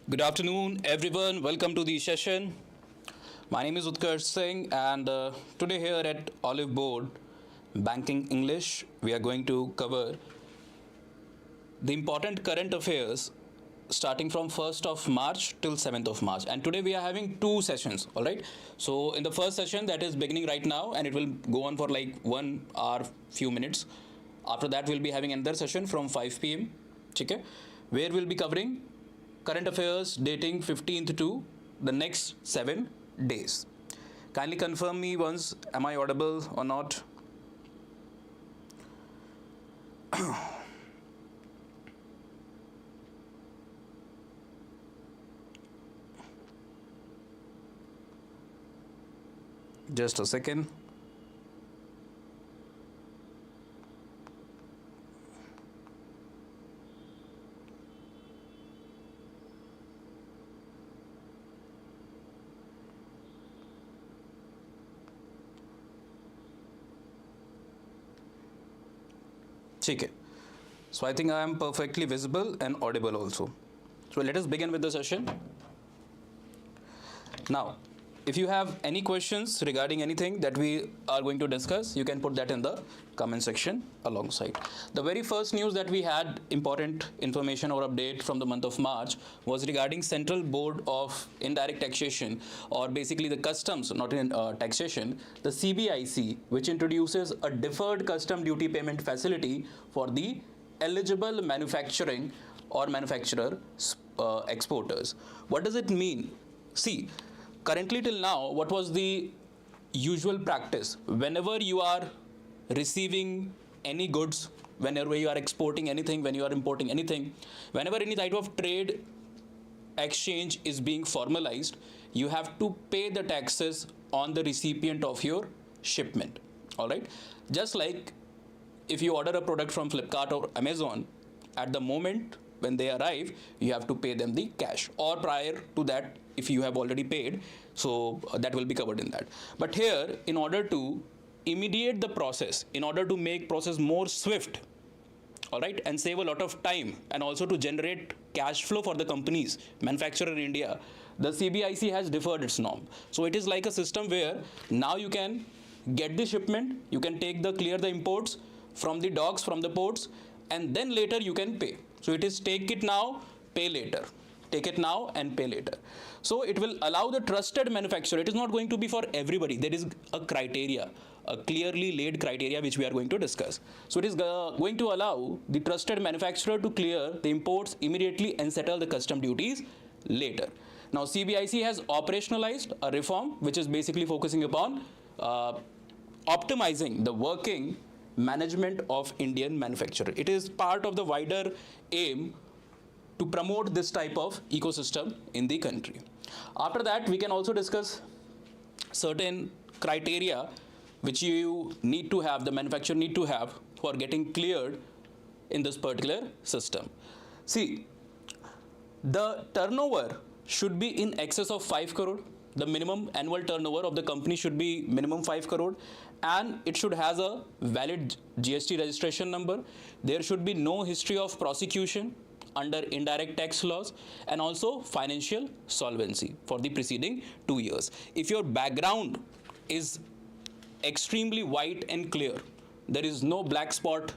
Good afternoon, everyone. Welcome to the session. My name is Utkarsh Singh, and today here at Oliveboard, Banking English, we are going to cover the important current affairs starting from 1st of March till 7th of March. And today we are having two sessions, all right? So in the first session, that is beginning right now, and it will go on for like 1 hour, few minutes. After that, we'll be having another session from 5 p.m., okay, where we'll be covering current affairs dating 15th to the next 7 days. Kindly confirm me once, am I audible or not? Just a second. Okay. So I think I am perfectly visible and audible also. So let us begin with the session. Now, if you have any questions regarding anything that we are going to discuss, you can put that in the comment section alongside. The very first news that we had, important information or update from the month of March, was regarding Central Board of Indirect Taxation, or basically the customs, not in taxation, the CBIC, which introduces a deferred custom duty payment facility for the eligible manufacturing or manufacturer exporters. What does it mean? See, currently till now, what was the usual practice? Whenever you are receiving any goods, whenever you are exporting anything, when you are importing anything, whenever any type of trade exchange is being formalized, you have to pay the taxes on the recipient of your shipment. All right. Just like if you order a product from Flipkart or Amazon, at the moment when they arrive, you have to pay them the cash, or prior to that, if you have already paid, so that will be covered in that. But here, in order to immediate the process, in order to make process more swift, all right, and save a lot of time, and also to generate cash flow for the companies, manufacturer in India, the CBIC has deferred its norm. So it is like a system where now you can get the shipment, you can clear the imports from the docks, from the ports, and then later you can pay. So it is take it now, pay later. Take it now and pay later. So it will allow the trusted manufacturer. It is not going to be for everybody. There is a criteria, a clearly laid criteria, which we are going to discuss. So it is going to allow the trusted manufacturer to clear the imports immediately and settle the custom duties later. Now CBIC has operationalized a reform which is basically focusing upon optimizing the working management of Indian manufacturer. It is part of the wider aim to promote this type of ecosystem in the country. After that, we can also discuss certain criteria which you need to have, the manufacturer need to have for getting cleared in this particular system. See, the turnover should be in excess of 5 crore. The minimum annual turnover of the company should be minimum 5 crore, and it should has a valid GST registration number. There should be no history of prosecution under indirect tax laws, and also financial solvency for the preceding 2 years. If your background is extremely white and clear, there is no black spot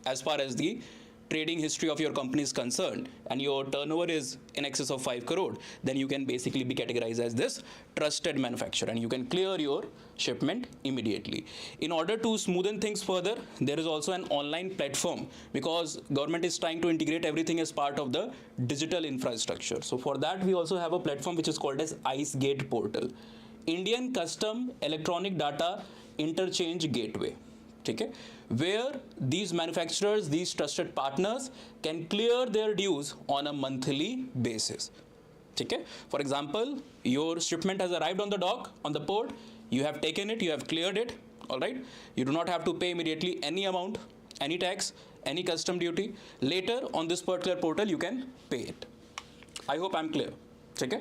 as far as the trading history of your company is concerned, and your turnover is in excess of 5 crore, then you can basically be categorized as this trusted manufacturer, and you can clear your shipment immediately. In order to smoothen things further, there is also an online platform, because government is trying to integrate everything as part of the digital infrastructure. So for that, we also have a platform which is called as IceGate portal, Indian Custom Electronic Data Interchange Gateway. Okay, where these manufacturers, these trusted partners can clear their dues on a monthly basis. Okay, for example, your shipment has arrived on the dock, on the port, you have taken it, you have cleared it, all right, you do not have to pay immediately any amount, any tax, any custom duty. Later on this particular portal you can pay it. I hope I'm clear. Okay.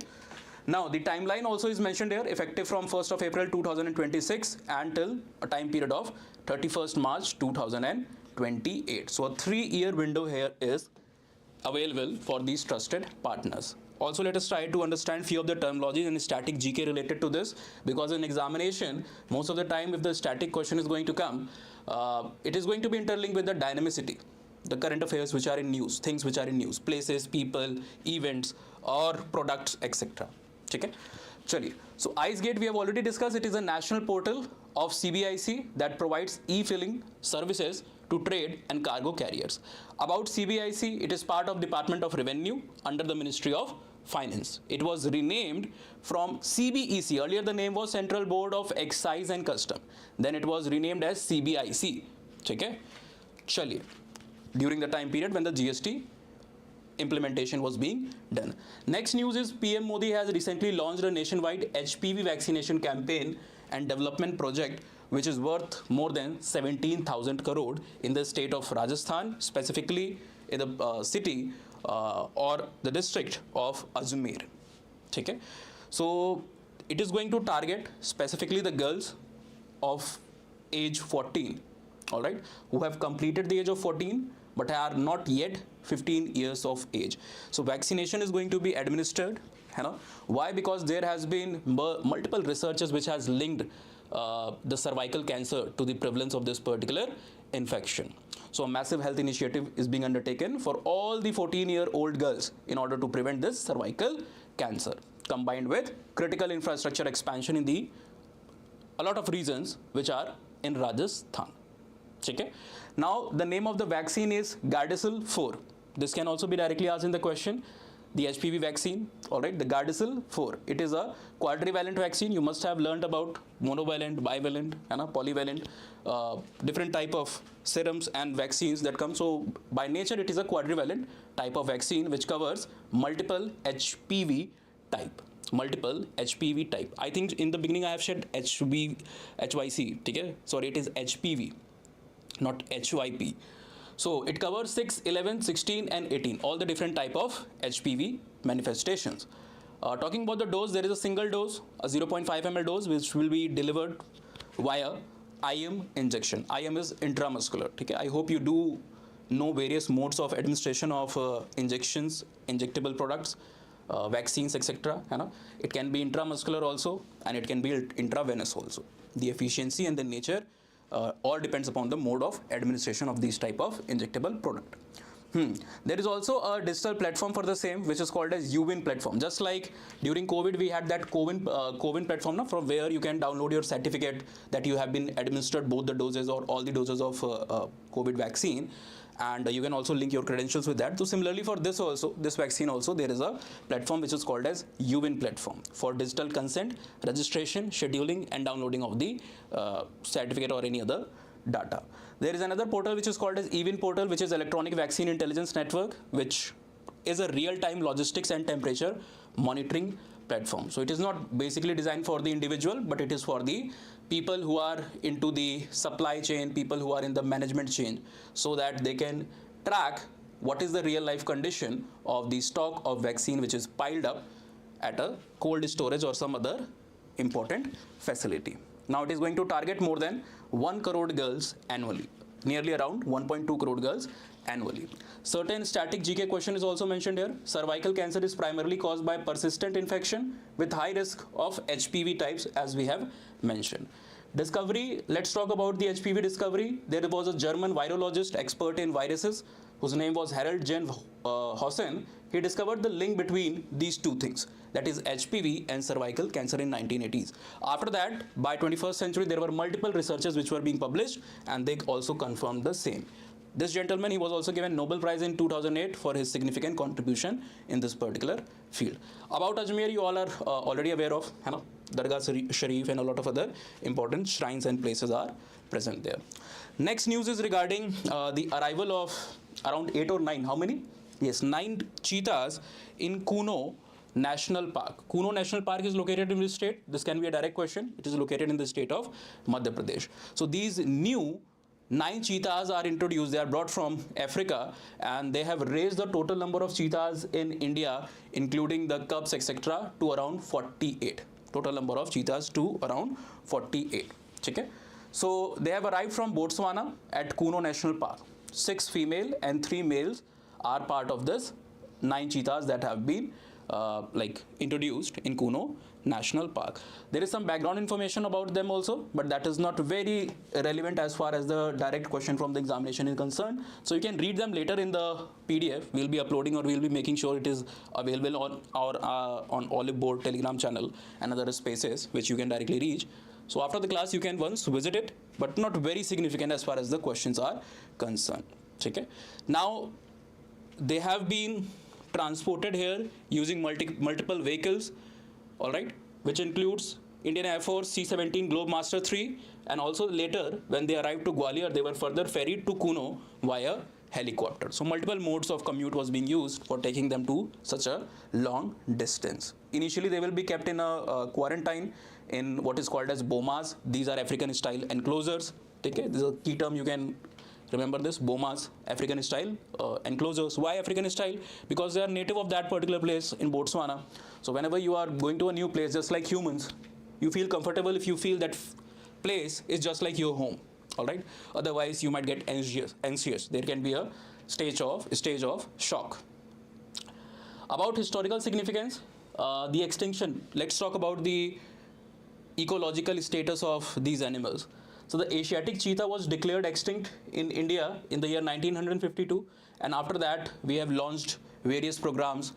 Now, the timeline also is mentioned here, effective from 1st of April 2026 until a time period of 31st March 2028. So, a 3-year window here is available for these trusted partners. Also, let us try to understand few of the terminologies and static GK related to this, because in examination, most of the time if the static question is going to come, it is going to be interlinked with the dynamicity, the current affairs which are in news, things which are in news, places, people, events or products, etc. Okay? Chaliye. So IceGate we have already discussed. It is a national portal of CBIC that provides e-filling services to trade and cargo carriers. About CBIC, it is part of Department of Revenue under the Ministry of Finance. It was renamed from CBEC. Earlier the name was Central Board of Excise and Custom. Then it was renamed as CBIC. Okay? Chaliye. During the time period when the GST implementation was being done. Next news is PM Modi has recently launched a nationwide HPV vaccination campaign and development project which is worth more than 17,000 crore in the state of Rajasthan, specifically in the city or the district of Ajmer. Okay? So it is going to target specifically the girls of age 14, all right, who have completed the age of 14 but are not yet 15 years of age. So vaccination is going to be administered. Why? Because there has been multiple researches which has linked the cervical cancer to the prevalence of this particular infection. So a massive health initiative is being undertaken for all the 14-year-old girls in order to prevent this cervical cancer, combined with critical infrastructure expansion in a lot of regions which are in Rajasthan. Okay? Now the name of the vaccine is Gardasil 4. This can also be directly asked in the question. The HPV vaccine, all right, the Gardasil 4. It is a quadrivalent vaccine. You must have learned about monovalent, bivalent, and polyvalent, different type of serums and vaccines that come. So by nature, it is a quadrivalent type of vaccine which covers multiple HPV type. Multiple HPV type. I think in the beginning I have said HYC. Okay? Sorry, it is HPV, not HYP. So it covers 6, 11, 16 and 18, all the different type of HPV manifestations. Talking about the dose, there is a single dose, a 0.5 ml dose, which will be delivered via IM injection. IM is intramuscular. Okay? I hope you do know various modes of administration of injections, injectable products, vaccines, etc. It can be intramuscular also, and it can be intravenous also. The efficiency and the nature all depends upon the mode of administration of these type of injectable product. There is also a digital platform for the same, which is called as UWIN platform. Just like during COVID, we had that COVID platform from where you can download your certificate that you have been administered both the doses or all the doses of COVID vaccine. And you can also link your credentials with that. So similarly for this also, this vaccine also, there is a platform which is called as UWIN platform for digital consent, registration, scheduling and downloading of the certificate or any other data. There is another portal which is called as EVIN portal, which is Electronic Vaccine Intelligence Network, which is a real-time logistics and temperature monitoring platform. So it is not basically designed for the individual, but it is for the people who are into the supply chain, people who are in the management chain, so that they can track what is the real life condition of the stock of vaccine which is piled up at a cold storage or some other important facility. Now it is going to target more than 1 crore girls annually, nearly around 1.2 crore girls annually. Certain static GK question is also mentioned here. Cervical cancer is primarily caused by persistent infection with high risk of HPV types, as we have mentioned. Discovery, let's talk about the HPV discovery. There was a German virologist expert in viruses whose name was Harald Jan Hossen. He discovered the link between these two things, that is HPV and cervical cancer in 1980s. After that, by 21st century, there were multiple researches which were being published and they also confirmed the same. This gentleman, he was also given Nobel Prize in 2008 for his significant contribution in this particular field. About Ajmer, you all are already aware of, Dargah Sharif and a lot of other important shrines and places are present there. Next news is regarding the arrival of around 8 or 9, how many? Yes, 9 cheetahs in Kuno National Park. Kuno National Park is located in which state? This can be a direct question. It is located in the state of Madhya Pradesh. So these new 9 cheetahs are introduced. They are brought from Africa and they have raised the total number of cheetahs in India, including the cubs, etc., to around 48. Total number of cheetahs to around 48. Okay? So they have arrived from Botswana at Kuno National Park. 6 female and 3 males are part of this 9 cheetahs that have been like introduced in Kuno National Park. There is some background information about them also, but that is not very relevant as far as the direct question from the examination is concerned. So you can read them later in the PDF. We'll be uploading, or we'll be making sure it is available on our on Oliveboard Telegram channel and other spaces which you can directly reach. So after the class, you can once visit it, but not very significant as far as the questions are concerned. Okay. Now they have been transported here using multiple vehicles, all right, which includes Indian Air Force C-17 Globemaster 3, and also later when they arrived to Gwalior, they were further ferried to Kuno via helicopter. So multiple modes of commute was being used for taking them to such a long distance. Initially, they will be kept in a quarantine in what is called as bomas. These are African style enclosures. Okay, this is a key term, you can remember this, bomas, African style enclosures. Why African style? Because they are native of that particular place in Botswana. So whenever you are going to a new place, just like humans, you feel comfortable if you feel that place is just like your home. All right. Otherwise, you might get anxious. There can be a stage of shock. About historical significance, the extinction. Let's talk about the ecological status of these animals. So the Asiatic cheetah was declared extinct in India in the year 1952, and after that we have launched various programs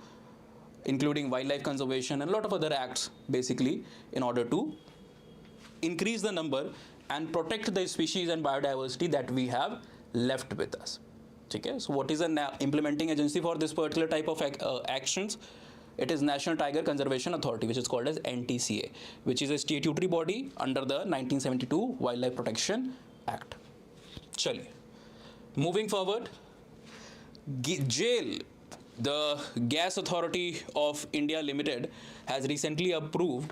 including wildlife conservation and a lot of other acts, basically in order to increase the number and protect the species and biodiversity that we have left with us. Okay, so what is an implementing agency for this particular type of actions? It is National Tiger Conservation Authority, which is called as NTCA, which is a statutory body under the 1972 Wildlife Protection Act. Chaliye. Moving forward, GAIL, the Gas Authority of India Limited, has recently approved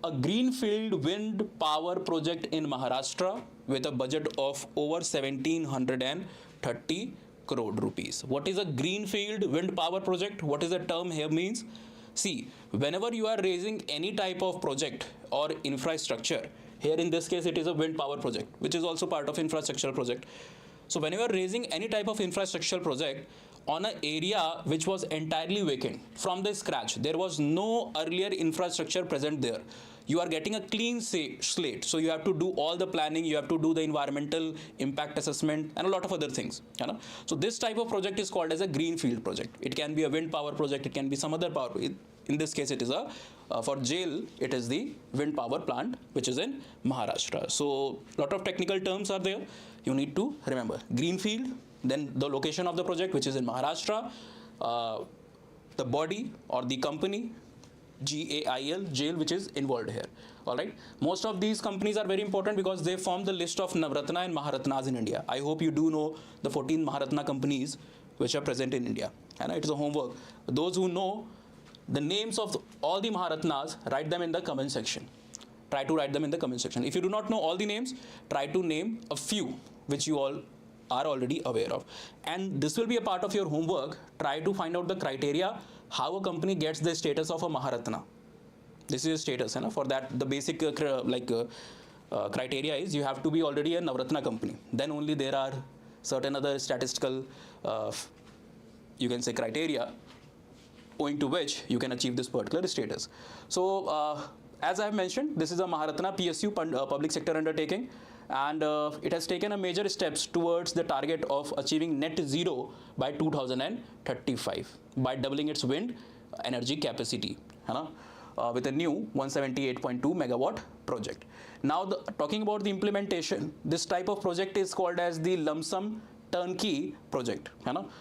a greenfield wind power project in Maharashtra with a budget of over 1730 crore rupees. What is a greenfield wind power project? What is the term here means? See, whenever you are raising any type of project or infrastructure, here in this case it is a wind power project, which is also part of infrastructure project. So whenever you are raising any type of infrastructure project on an area which was entirely vacant from the scratch, there was no earlier infrastructure present there, you are getting a clean slate. So you have to do all the planning, you have to do the environmental impact assessment and a lot of other things. You know? So this type of project is called as a greenfield project. It can be a wind power project, it can be some other power. In this case, it is for GAIL, it is the wind power plant which is in Maharashtra. So a lot of technical terms are there. You need to remember greenfield, then the location of the project which is in Maharashtra, the body or the company, GAIL, which is involved here. All right. Most of these companies are very important because they form the list of Navratna and Maharatnas in India. I hope you do know the 14 Maharatna companies which are present in India. And it is a homework. Those who know the names of all the Maharatnas, write them in the comment section. Try to write them in the comment section. If you do not know all the names, try to name a few which you all are already aware of. And this will be a part of your homework. Try to find out the criteria how a company gets the status of a Maharatna. This is a status, you know, for that the basic criteria is you have to be already a Navratna company. Then only there are certain other statistical, you can say, criteria owing to which you can achieve this particular status. So as I have mentioned, this is a Maharatna PSU public sector undertaking, and it has taken a major steps towards the target of achieving net zero by 2035 by doubling its wind energy capacity, with a new 178.2 megawatt project. Now talking about the implementation, this type of project is called as the lump sum turnkey project.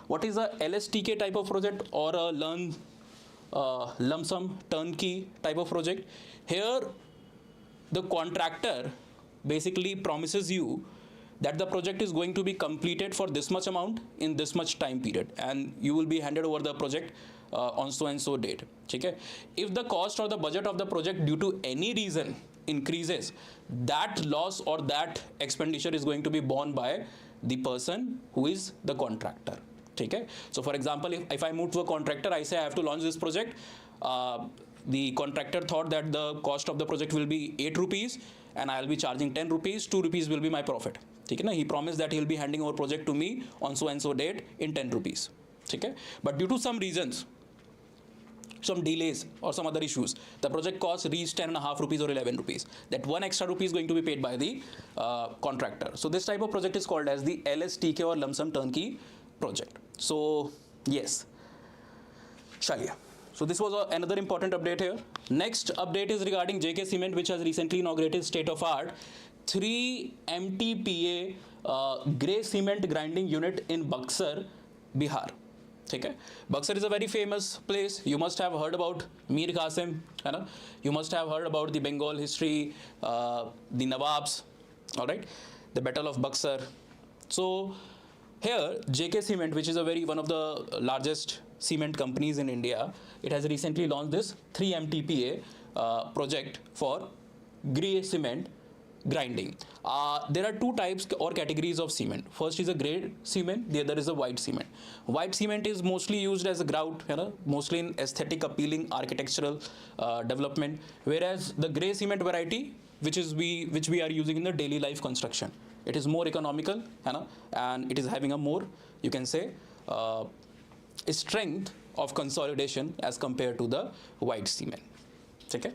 What is a LSTK type of project or a lump sum turnkey type of project? Here the contractor basically promises you that the project is going to be completed for this much amount in this much time period, and you will be handed over the project on so and so date. Okay? If the cost or the budget of the project due to any reason increases, that loss or that expenditure is going to be borne by the person who is the contractor. Okay? So for example, if I move to a contractor, I say I have to launch this project, the contractor thought that the cost of the project will be 8 rupees and I will be charging 10 rupees, 2 rupees will be my profit. Okay? He promised that he will be handing over project to me on so and so date in 10 rupees. Okay? But due to some reasons, some delays or some other issues, the project cost reached 10.5 rupees or 11 rupees. That one extra rupee is going to be paid by the contractor. So this type of project is called as the LSTK or lump sum turnkey project. So yes, Shalia. So this was another important update here. Next update is regarding JK Cement, which has recently inaugurated state-of-art 3 MTPA grey cement grinding unit in Buxar, Bihar. Okay. Buxar is a very famous place. You must have heard about Mir Qasim. You must have heard about the Bengal history, the Nawabs, all right, the Battle of Buxar. So here, JK Cement, which is one of the largest cement companies in India, it has recently launched this 3 MTPA project for grey cement grinding. There are 2 types or categories of cement. First is a grey cement, the other is a white cement. White cement is mostly used as a grout, mostly in aesthetic appealing architectural development, whereas the grey cement variety, which we are using in the daily life construction, it is more economical, and it is having a more, you can say, strength of consolidation as compared to the white cement. Okay.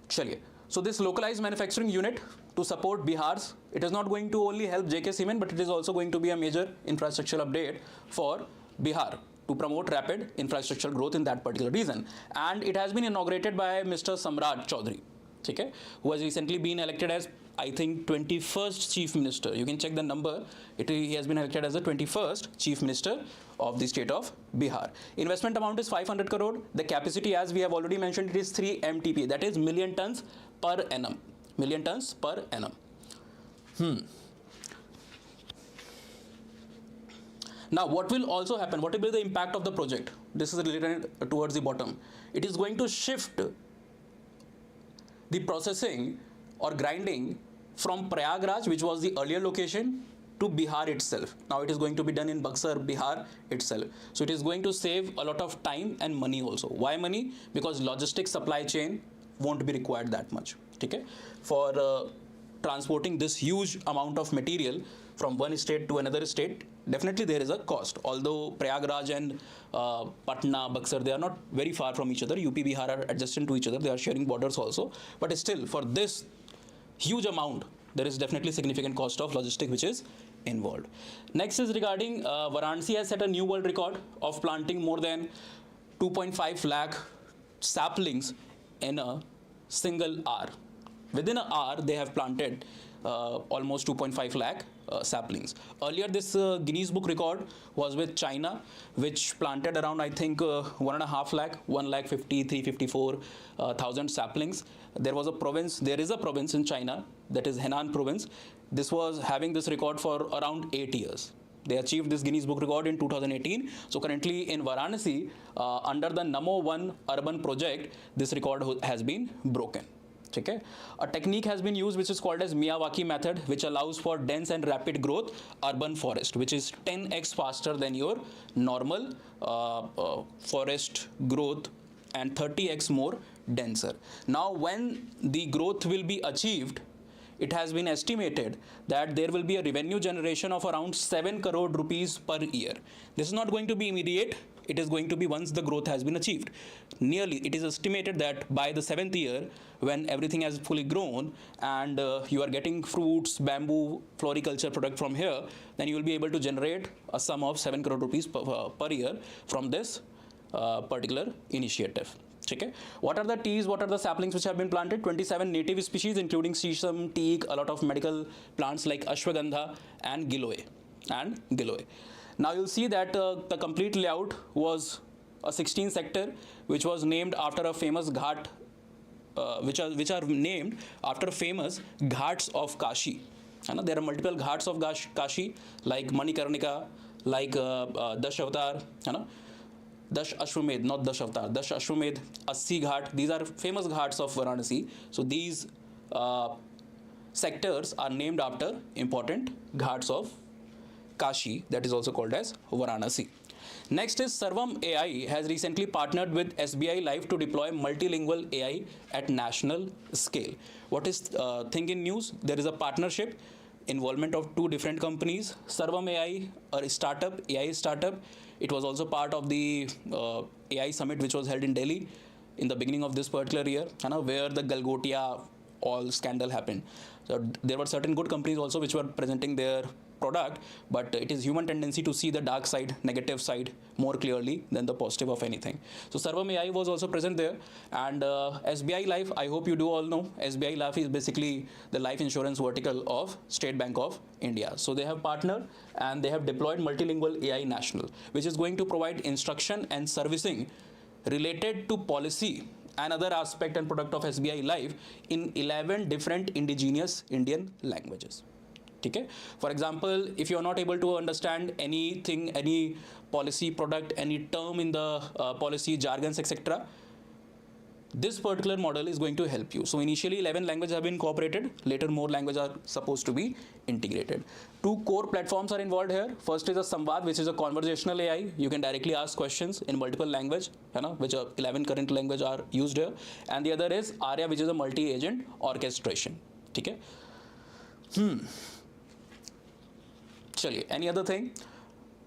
Chaliye. So this localized manufacturing unit to support Bihar's, it is not going to only help JK Cement, but it is also going to be a major infrastructure update for Bihar to promote rapid infrastructural growth in that particular region. And it has been inaugurated by Mr. Samrat Chaudhary, okay, who has recently been elected as, I think, 21st Chief Minister. You can check the number. He has been elected as the 21st Chief Minister of the state of Bihar. Investment amount is 500 crore. The capacity, as we have already mentioned, it is 3 MTP. That is million tons per annum. Million tons per annum. Now, what will also happen? What will be the impact of the project? This is related towards the bottom. It is going to shift the processing or grinding from Prayagraj, which was the earlier location, to Bihar itself. Now it is going to be done in Buxar, Bihar itself. So it is going to save a lot of time and money also. Why money? Because logistics supply chain won't be required that much. Okay? For transporting this huge amount of material from one state to another state, definitely there is a cost. Although Prayagraj and Patna, Buxar, they are not very far from each other. UP, Bihar are adjacent to each other. They are sharing borders also. But still, for this huge amount, there is definitely significant cost of logistics which is involved. Next is regarding Varanasi has set a new world record of planting more than 2.5 lakh saplings in a single hour. Within an hour, they have planted almost 2.5 lakh saplings. Earlier, this Guinness Book record was with China, which planted around, I think, 1.5 lakh, 1,53,54,000 saplings. There is a province in China, that is Henan province. This was having this record for around 8 years. They achieved this Guinness Book record in 2018. So currently in Varanasi, under the Namo 1 urban project, this record has been broken. Okay. A technique has been used which is called as Miyawaki method, which allows for dense and rapid growth urban forest, which is 10x faster than your normal forest growth and 30x more denser. Now when the growth will be achieved, it has been estimated that there will be a revenue generation of around 7 crore rupees per year. This is not going to be immediate. It is going to be once the growth has been achieved. Nearly, it is estimated that by the 7th year, when everything has fully grown and you are getting fruits, bamboo, floriculture product from here, then you will be able to generate a sum of 7 crore rupees per year from this particular initiative. Okay. What are the trees, what are the saplings which have been planted? 27 native species, including sesame, teak, a lot of medical plants like ashwagandha and giloy. Now you'll see that the complete layout was a 16 sector, which was named after a famous ghat, which are named after famous ghats of Kashi. There are multiple ghats of Kashi, like Manikarnika, like Dash Avatar, Dash Ashwamedh, not Dash Avatar, Dash Ashwamedh, Assi Ghat. These are famous ghats of Varanasi. So these sectors are named after important ghats of Kashi, that is also called as Varanasi. Next is Sarvam AI has recently partnered with SBI Life to deploy multilingual AI at national scale. What is thing in news? There is a partnership, involvement of 2 different companies. Sarvam AI, a startup, AI startup. It was also part of the AI summit which was held in Delhi in the beginning of this particular year, where the Galgotia all scandal happened. So there were certain good companies also which were presenting their product, but it is human tendency to see the dark side, negative side more clearly than the positive of anything. So Sarvam AI was also present there, and SBI Life, I hope you do all know, SBI Life is basically the life insurance vertical of State Bank of India. So they have partnered and they have deployed multilingual AI national, which is going to provide instruction and servicing related to policy and other aspect and product of SBI Life in 11 different indigenous Indian languages. Okay? For example, if you are not able to understand anything, any policy product, any term in the policy jargons, etc., this particular model is going to help you. So initially 11 languages have been incorporated, later more languages are supposed to be integrated. 2 core platforms are involved here. First is a Samvad, which is a conversational AI. You can directly ask questions in multiple language, which are 11 current languages are used here. And the other is Arya, which is a multi-agent orchestration. Okay? Chaliye, any other thing?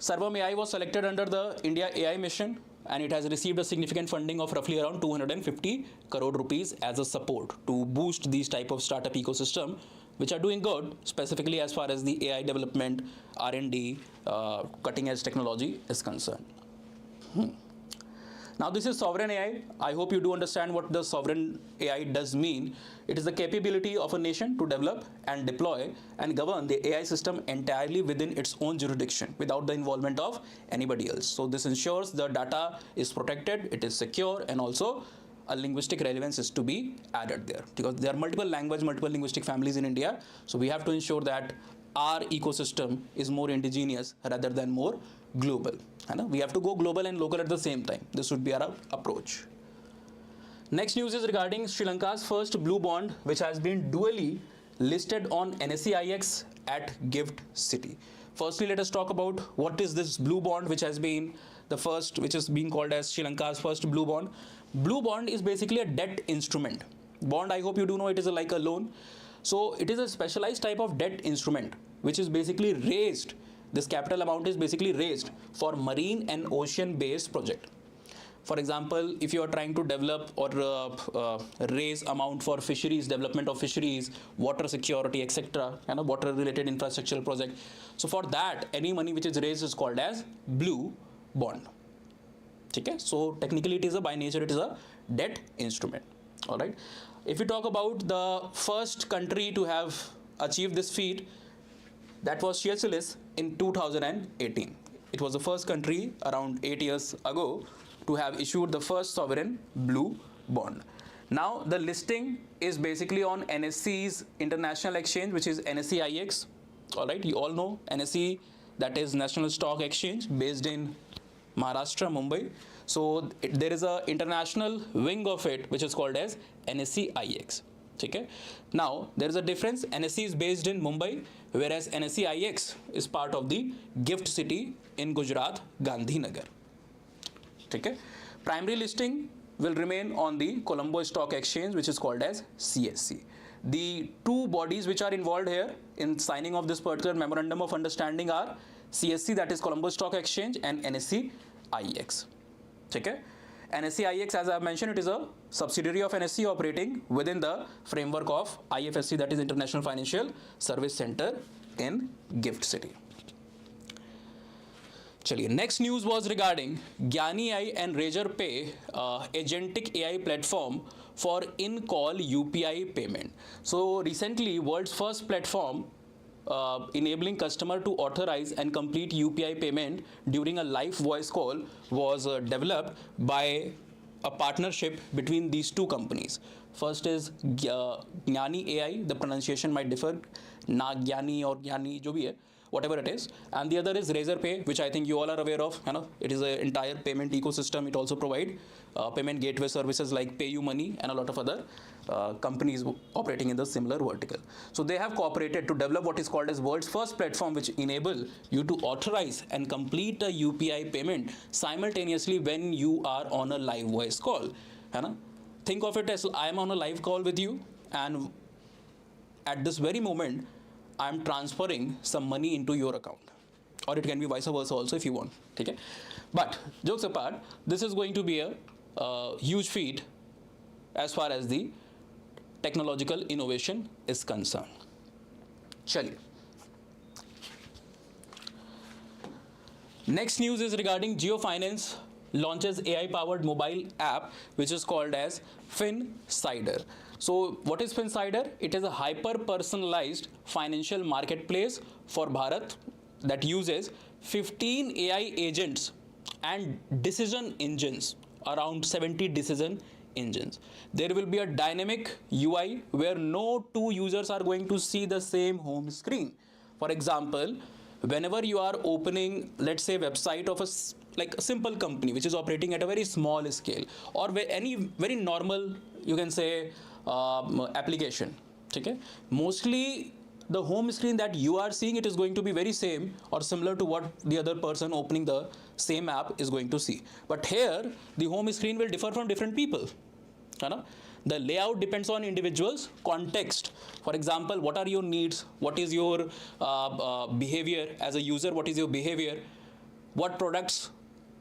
Sarvam AI was selected under the India AI mission, and it has received a significant funding of roughly around 250 crore rupees as a support to boost these type of startup ecosystem which are doing good, specifically as far as the AI development, R&D, cutting edge technology is concerned. Now this is sovereign AI. I hope you do understand what the sovereign AI does mean. It is the capability of a nation to develop and deploy and govern the AI system entirely within its own jurisdiction without the involvement of anybody else. So this ensures the data is protected, it is secure, and also a linguistic relevance is to be added there, because there are multiple linguistic families in India. So we have to ensure that our ecosystem is more indigenous rather than more global. We have to go global and local at the same time. This would be our approach. Next news is regarding Sri Lanka's first blue bond, which has been dually listed on NSE-IX at Gift City. Firstly, let us talk about what is this blue bond, which has been the first, which is being called as Sri Lanka's first blue bond. Blue bond is basically a debt instrument. Bond, I hope you do know, it is like a loan. So it is a specialized type of debt instrument which is basically raised. This capital amount is basically raised for marine and ocean based project. For example, if you are trying to develop or raise amount for fisheries, development of fisheries, water security, etc., water related infrastructural project. So for that, any money which is raised is called as blue bond. Okay? So technically it is by nature it is a debt instrument. All right. If we talk about the first country to have achieved this feat, that was Seychelles in 2018. It was the first country around 8 years ago to have issued the first sovereign blue bond. Now the listing is basically on NSE's international exchange, which is NSE-IX. All right, you all know NSE, that is National Stock Exchange based in Maharashtra, Mumbai. So there is a international wing of it which is called as NSE-IX. Okay. Now there is a difference. NSE is based in Mumbai, whereas NSE-IX is part of the Gift City in Gujarat, Gandhinagar. Okay. Primary listing will remain on the Colombo Stock Exchange, which is called as CSE. The two bodies which are involved here in signing of this particular memorandum of understanding are CSE, that is Colombo Stock Exchange, and NSE-IX. Okay. NSE-IX, as I have mentioned, it is a subsidiary of NSE operating within the framework of IFSC, that is International Financial Service Center in Gift City. Chaliye, next news was regarding Gyani AI and Razor Pay agentic AI platform for in-call UPI payment. So recently, world's first platform enabling customer to authorize and complete UPI payment during a live voice call was developed by a partnership between these two companies. First is Gyani AI, the pronunciation might differ, Na Gyani or Gyani, jo bhi hai, whatever it is, and the other is Razor Pay, which I think you all are aware of. It is an entire payment ecosystem. It also provides payment gateway services like PayUmoney and a lot of other companies operating in the similar vertical. So they have cooperated to develop what is called as world's first platform, which enable you to authorize and complete a UPI payment simultaneously when you are on a live voice call. Think of it as I am on a live call with you, and at this very moment I am transferring some money into your account. or it can be vice versa also if you want. Okay? But jokes apart, this is going to be a huge feat as far as the technological innovation is concerned. Chaliye. Next news is regarding Jio Finance launches AI-powered mobile app which is called as FinSider. So what is FinSider? It is a hyper-personalized financial marketplace for Bharat that uses 15 AI agents and decision engines, around 70 decision engines. There will be a dynamic UI where no two users are going to see the same home screen. For example, whenever you are opening, let's say, website of a simple company which is operating at a very small scale, or any very normal, you can say, application, okay? Mostly the home screen that you are seeing, it is going to be very same or similar to what the other person opening the same app is going to see. But here the home screen will differ from different people. The layout depends on individuals' context. For example, what are your needs? What is your behavior as a user? What is your behavior? What products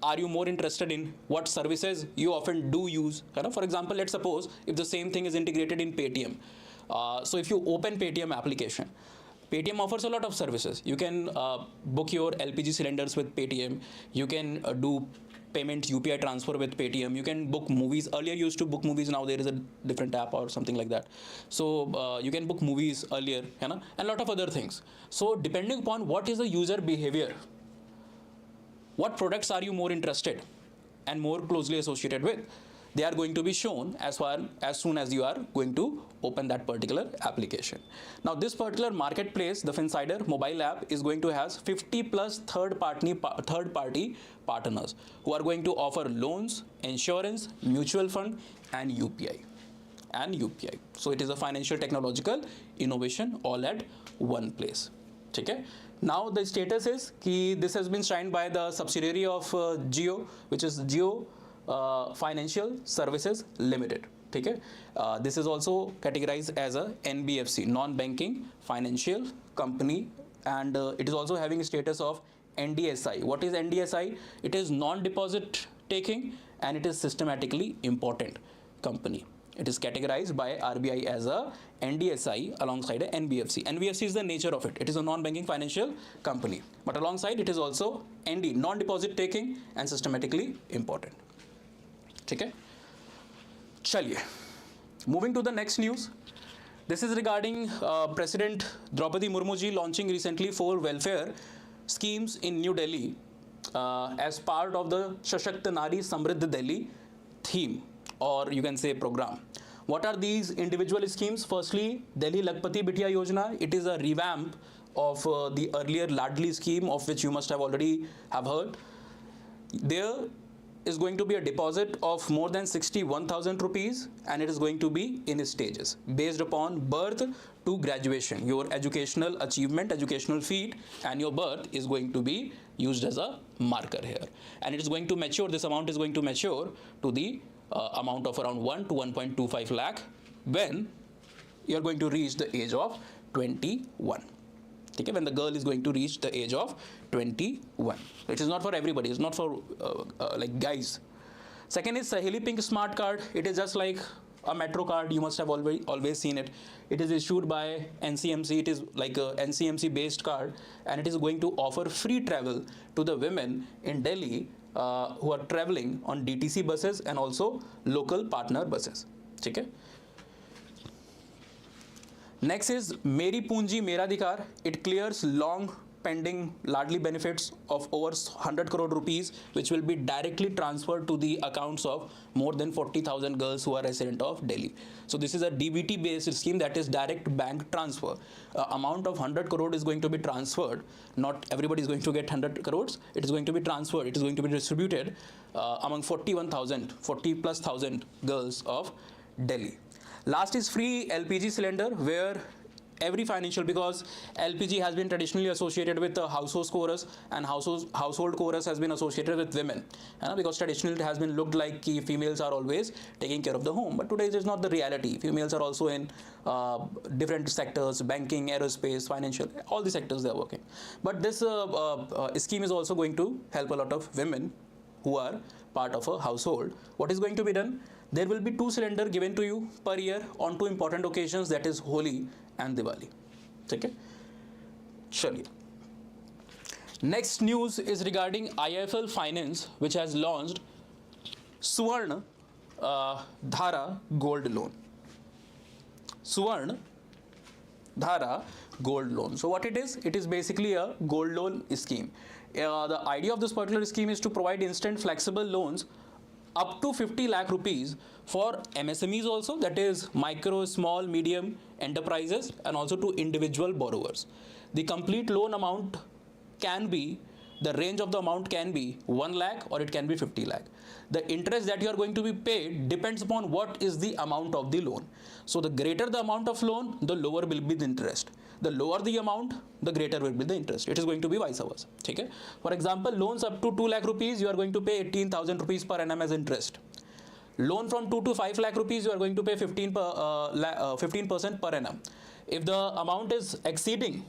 are you more interested in? What services you often do use? For example, let's suppose if the same thing is integrated in Paytm. So if you open Paytm application, Paytm offers a lot of services. You can book your LPG cylinders with Paytm. You can do payment UPI transfer with Paytm. You can book movies. Earlier you used to book movies. Now there is a different app or something like that. So you can book movies earlier, and a lot of other things. So depending upon what is the user behavior, what products are you more interested and more closely associated with, they are going to be shown as soon as you are going to open that particular application. Now this particular marketplace, the FinSider mobile app, is going to have 50 plus third party partners who are going to offer loans, insurance, mutual fund and UPI. So it is a financial technological innovation all at one place. Okay? Now the status is that this has been signed by the subsidiary of Jio, which is Jio Financial Services Limited. Okay? This is also categorized as a NBFC, non-banking financial company, and it is also having a status of NDSI. What is NDSI? It is non-deposit taking and it is systematically important company. It is categorized by RBI as a NDSI alongside a NBFC. NBFC is the nature of it. It is a non-banking financial company. But alongside it is also ND, non-deposit taking and systematically important. Okay? Chaliye. Moving to the next news. This is regarding President Draupadi Murmu ji launching recently 4 welfare schemes in New Delhi as part of the Shashakt Nari Samriddh Delhi theme, or you can say program. What are these individual schemes? Firstly, Delhi Lakpati Bitiya Yojana. It is a revamp of the earlier Ladli scheme, of which you must have already have heard. There is going to be a deposit of more than 61,000 rupees, and it is going to be in stages based upon birth to graduation. Your educational achievement, educational feat and your birth is going to be used as a marker here, and it is going to mature. This amount is going to mature to the amount of around 1 to 1.25 lakh when you are going to reach the age of 21. Okay, when the girl is going to reach the age of 21. It is not for everybody. It's not for like guys. Second is Saheli Pink Smart Card. It is just like a metro card. You must have always seen it. It is issued by NCMC. It is like a NCMC based card, and it is going to offer free travel to the women in Delhi who are traveling on DTC buses and also local partner buses. Okay? Next is Meri Punji Mera Adhikar. It clears long pending Ladli benefits of over 100 crore rupees, which will be directly transferred to the accounts of more than 40,000 girls who are resident of Delhi. So this is a DBT based scheme, that is direct bank transfer. Amount of 100 crore is going to be transferred. Not everybody is going to get 100 crores. It is going to be transferred. It is going to be distributed among 40 plus thousand girls of Delhi. Last is free LPG cylinder, where every financial, because LPG has been traditionally associated with the household chorus, and household chorus has been associated with women, because traditionally it has been looked like females are always taking care of the home, but today it is not the reality. Females are also in different sectors, banking, aerospace, financial, all the sectors they are working. But this scheme is also going to help a lot of women who are part of a household. What is going to be done? There will be 2 cylinders given to you per year on 2 important occasions, that is Holi and Diwali. Okay? Chaliye. Next news is regarding IIFL Finance, which has launched Suvarna Dhara Gold Loan. Suvarna Dhara Gold Loan. So what it is basically a gold loan scheme. The idea of this particular scheme is to provide instant flexible loans up to 50 lakh rupees for MSMEs also, that is micro, small, medium enterprises, and also to individual borrowers. The complete loan amount can be, the range of the amount can be 1 lakh or it can be 50 lakh. The interest that you are going to be paid depends upon what is the amount of the loan. So the greater the amount of loan, the lower will be the interest. The lower the amount, the greater will be the interest. It is going to be vice versa. Okay? For example, loans up to 2 lakh rupees, you are going to pay 18,000 rupees per annum as interest. Loan from 2 to 5 lakh rupees, you are going to pay 15% per annum. If the amount is exceeding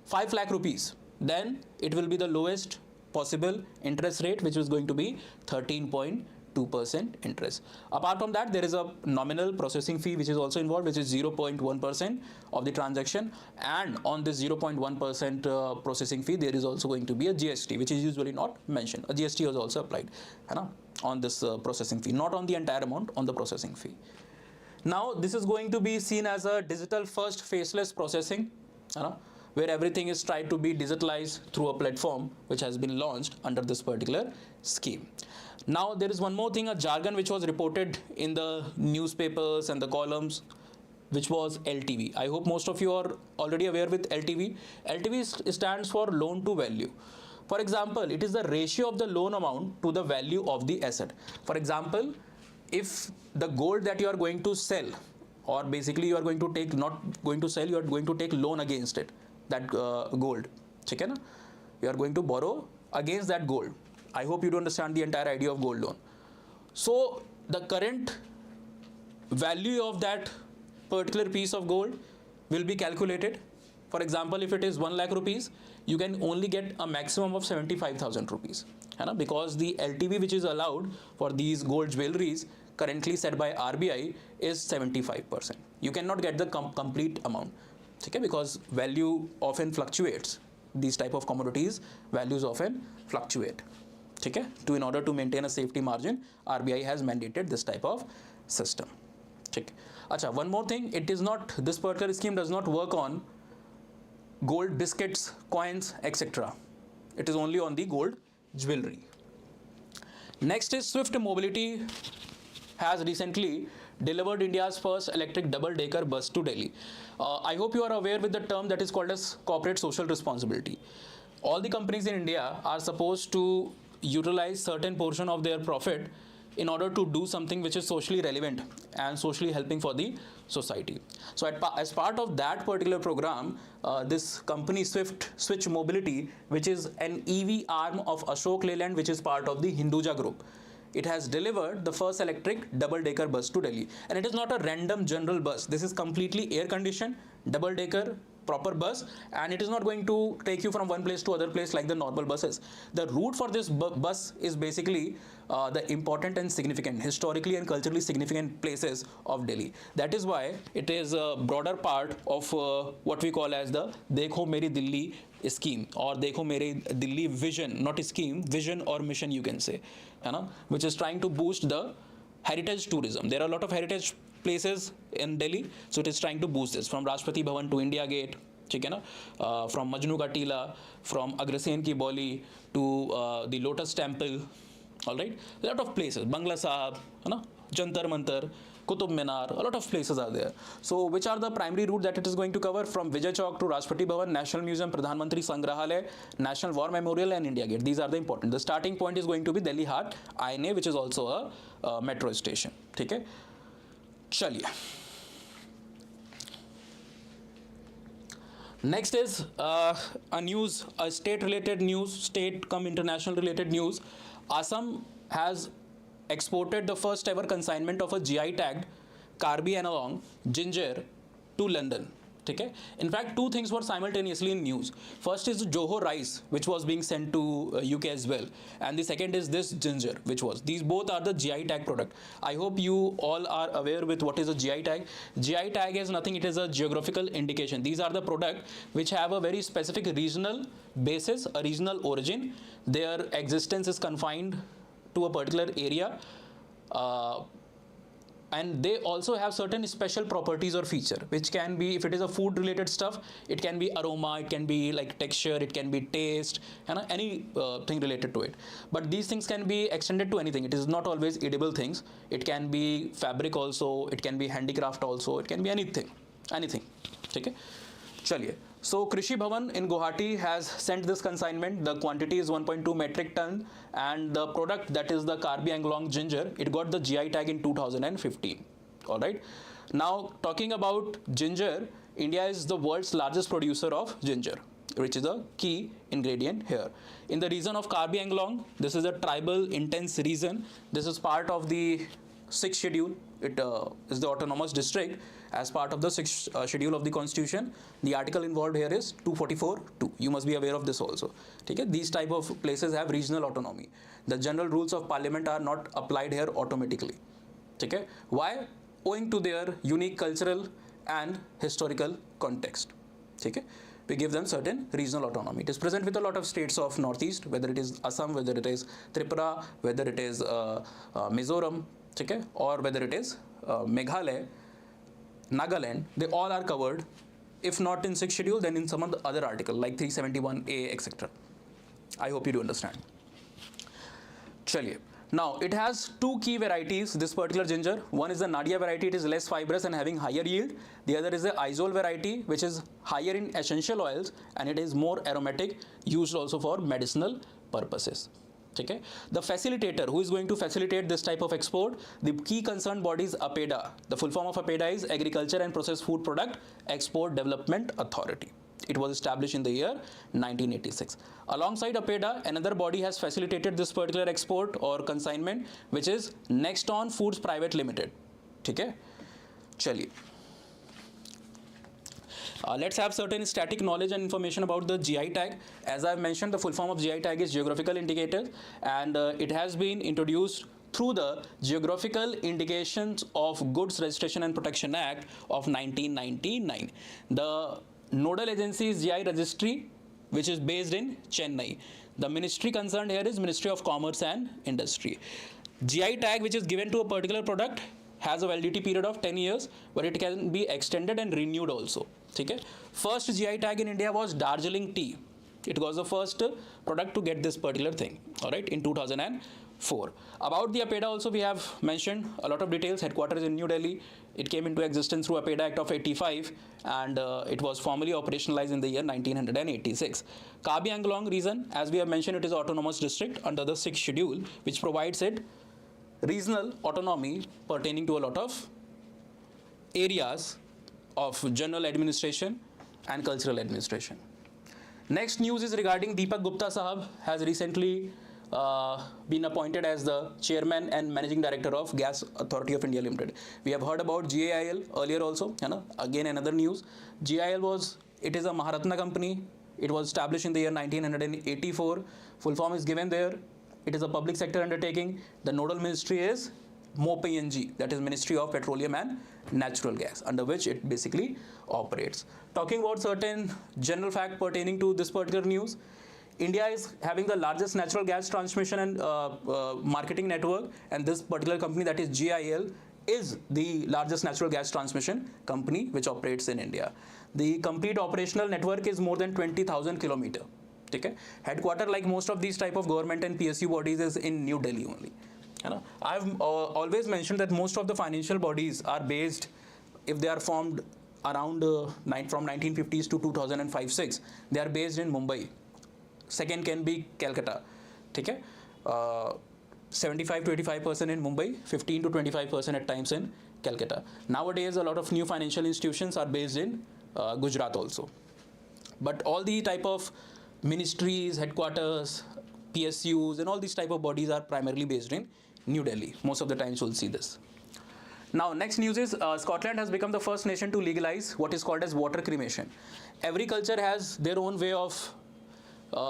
5 lakh rupees, then it will be the lowest possible interest rate, which is going to be 13.2% interest. Apart from that, there is a nominal processing fee which is also involved, which is 0.1% of the transaction, and on this 0.1% processing fee, there is also going to be a GST, which is usually not mentioned. A GST is also applied on this processing fee, not on the entire amount, on the processing fee. Now this is going to be seen as a digital first faceless processing, where everything is tried to be digitalized through a platform which has been launched under this particular scheme. Now there is one more thing, a jargon which was reported in the newspapers and the columns, which was LTV. I hope most of you are already aware with LTV. LTV stands for loan to value. For example, it is the ratio of the loan amount to the value of the asset. For example, if the gold that you are going to sell, or basically you are going to take, not going to sell, you are going to take loan against it, that gold. Okay, you are going to borrow against that gold. I hope you do understand the entire idea of gold loan. So the current value of that particular piece of gold will be calculated. For example, if it is 1 lakh rupees, you can only get a maximum of 75,000 rupees. Because the LTV which is allowed for these gold jewelries currently set by RBI is 75%. You cannot get the complete amount. Okay, because value often fluctuates. These type of commodities, values often fluctuate. Okay, in order to maintain a safety margin, RBI has mandated this type of system. Okay. Acha, one more thing, it is not, this particular scheme does not work on gold biscuits, coins, etc. It is only on the gold jewelry. Next is Swift Mobility has recently delivered India's first electric double-decker bus to Delhi. I hope you are aware with the term that is called as corporate social responsibility. All the companies in India are supposed to utilize certain portion of their profit in order to do something which is socially relevant and socially helping for the society. So as part of that particular program, this company Switch Mobility, which is an EV arm of Ashok Leyland, which is part of the Hinduja group, it has delivered the first electric double-decker bus to Delhi. And it is not a random general bus. This is completely air-conditioned, double-decker, proper bus, and it is not going to take you from one place to other place like the normal buses. The route for this bus is basically the important and significant, historically and culturally significant places of Delhi. That is why it is a broader part of what we call as the Dekho Meri Delhi scheme, or Dekho Meri Delhi vision, not scheme, vision or mission you can say, which is trying to boost the heritage tourism. There are a lot of heritage places in Delhi, so it is trying to boost this, from Rashtrapati Bhavan to India Gate, from Majnu Ka Tila, from Agrasen Ki Bauli to the Lotus Temple. All right, a lot of places, Bangla Sahab, Jantar Mantar, Qutub Minar, a lot of places are there. So which are the primary route that it is going to cover? From Vijay Chowk to Rashtrapati Bhavan, National Museum, Pradhan Mantri Sangrahalaya, National War Memorial and India Gate. These are the important. The starting point is going to be Delhi Hat, INA, which is also a metro station. Okay? Chaliye. Next is a state-related news, state come international related news. Assam has exported the first ever consignment of a GI tagged Carby analog ginger to London. Okay? In fact, two things were simultaneously in news. First is Johor rice, which was being sent to UK as well, and the second is this ginger, which was. These both are the GI tag product. I hope you all are aware with what is a GI tag. GI tag is nothing; it is a geographical indication. These are the product which have a very specific regional basis, a regional origin. Their existence is confined to a particular area. And they also have certain special properties or feature, which can be, if it is a food related stuff, it can be aroma, it can be like texture, it can be taste, and any thing related to it. But these things can be extended to anything. It is not always edible things. It can be fabric also, it can be handicraft also, it can be anything. Okay. Chaliye. So Krishi Bhavan in Guwahati has sent this consignment. The quantity is 1.2 metric ton, and the product, that is the Carby Anglong ginger, it got the GI tag in 2015. All right. Now talking about ginger, India is the world's largest producer of ginger, which is a key ingredient here. In the region of Carby Anglong, this is a tribal intense region. This is part of the 6th schedule. It is the autonomous district as part of the 6th schedule of the constitution. The article involved here is 244(2). You must be aware of this also. Okay? These type of places have regional autonomy. The general rules of parliament are not applied here automatically. Okay? Why? Owing to their unique cultural and historical context. Okay? We give them certain regional autonomy. It is present with a lot of states of Northeast, whether it is Assam, whether it is Tripura, whether it is Mizoram, okay, or whether it is Meghalaya, Nagaland. They all are covered, if not in 6th schedule, then in some other article like 371A, etc. I hope you do understand. Chaliye. Now it has two key varieties, this particular ginger. One is the Nadia variety, it is less fibrous and having higher yield. The other is the Isole variety, which is higher in essential oils and it is more aromatic, used also for medicinal purposes. Okay. The facilitator who is going to facilitate this type of export, the key concerned body is APEDA. The full form of APEDA is Agriculture and Processed Food Product Export Development Authority. It was established in the year 1986. Alongside APEDA, another body has facilitated this particular export or consignment, which is Nexton Foods Private Limited. Okay. Chaliye. Let's have certain static knowledge and information about the GI tag. As I've mentioned, the full form of GI tag is Geographical Indicator, and it has been introduced through the Geographical Indications of Goods Registration and Protection Act of 1999. The nodal agency is GI Registry, which is based in Chennai. The ministry concerned here is Ministry of Commerce and Industry. GI tag, which is given to a particular product, has a validity period of 10 years, but it can be extended and renewed also. Okay? First GI tag in India was Darjeeling tea. It was the first product to get this particular thing, all right, in 2004. About the APEDA also we have mentioned a lot of details. Headquarters in New Delhi. It came into existence through APEDA Act of 85 and it was formally operationalized in the year 1986. Carby Anglong region, as we have mentioned, it is autonomous district under the 6th schedule, which provides it regional autonomy pertaining to a lot of areas of general administration and cultural administration. Next news is regarding Deepak Gupta Sahab has recently been appointed as the chairman and managing director of Gas Authority of India Limited. We have heard about GAIL earlier also. Again, another news. GAIL it is a Maharatna company. It was established in the year 1984. Full form is given there. It is a public sector undertaking. The nodal ministry is MoPNG, that is Ministry of Petroleum and Natural Gas, under which it basically operates. Talking about certain general fact pertaining to this particular news, India is having the largest natural gas transmission and marketing network, and this particular company, that is GIL, is the largest natural gas transmission company which operates in India. The complete operational network is more than 20,000 kilometers. Okay? Headquarter, like most of these type of government and PSU bodies, is in New Delhi only. I've always mentioned that most of the financial bodies are based, if they are formed around from 1950s to 2005-6, they are based in Mumbai. Second can be Calcutta. Okay? 75 to 85% in Mumbai, 15 to 25% at times in Calcutta. Nowadays, a lot of new financial institutions are based in Gujarat also. But all the type of ministries, headquarters, PSUs, and all these type of bodies are primarily based in New Delhi. Most of the times you'll see this. Now, next news is Scotland has become the first nation to legalize what is called as water cremation. Every culture has their own way of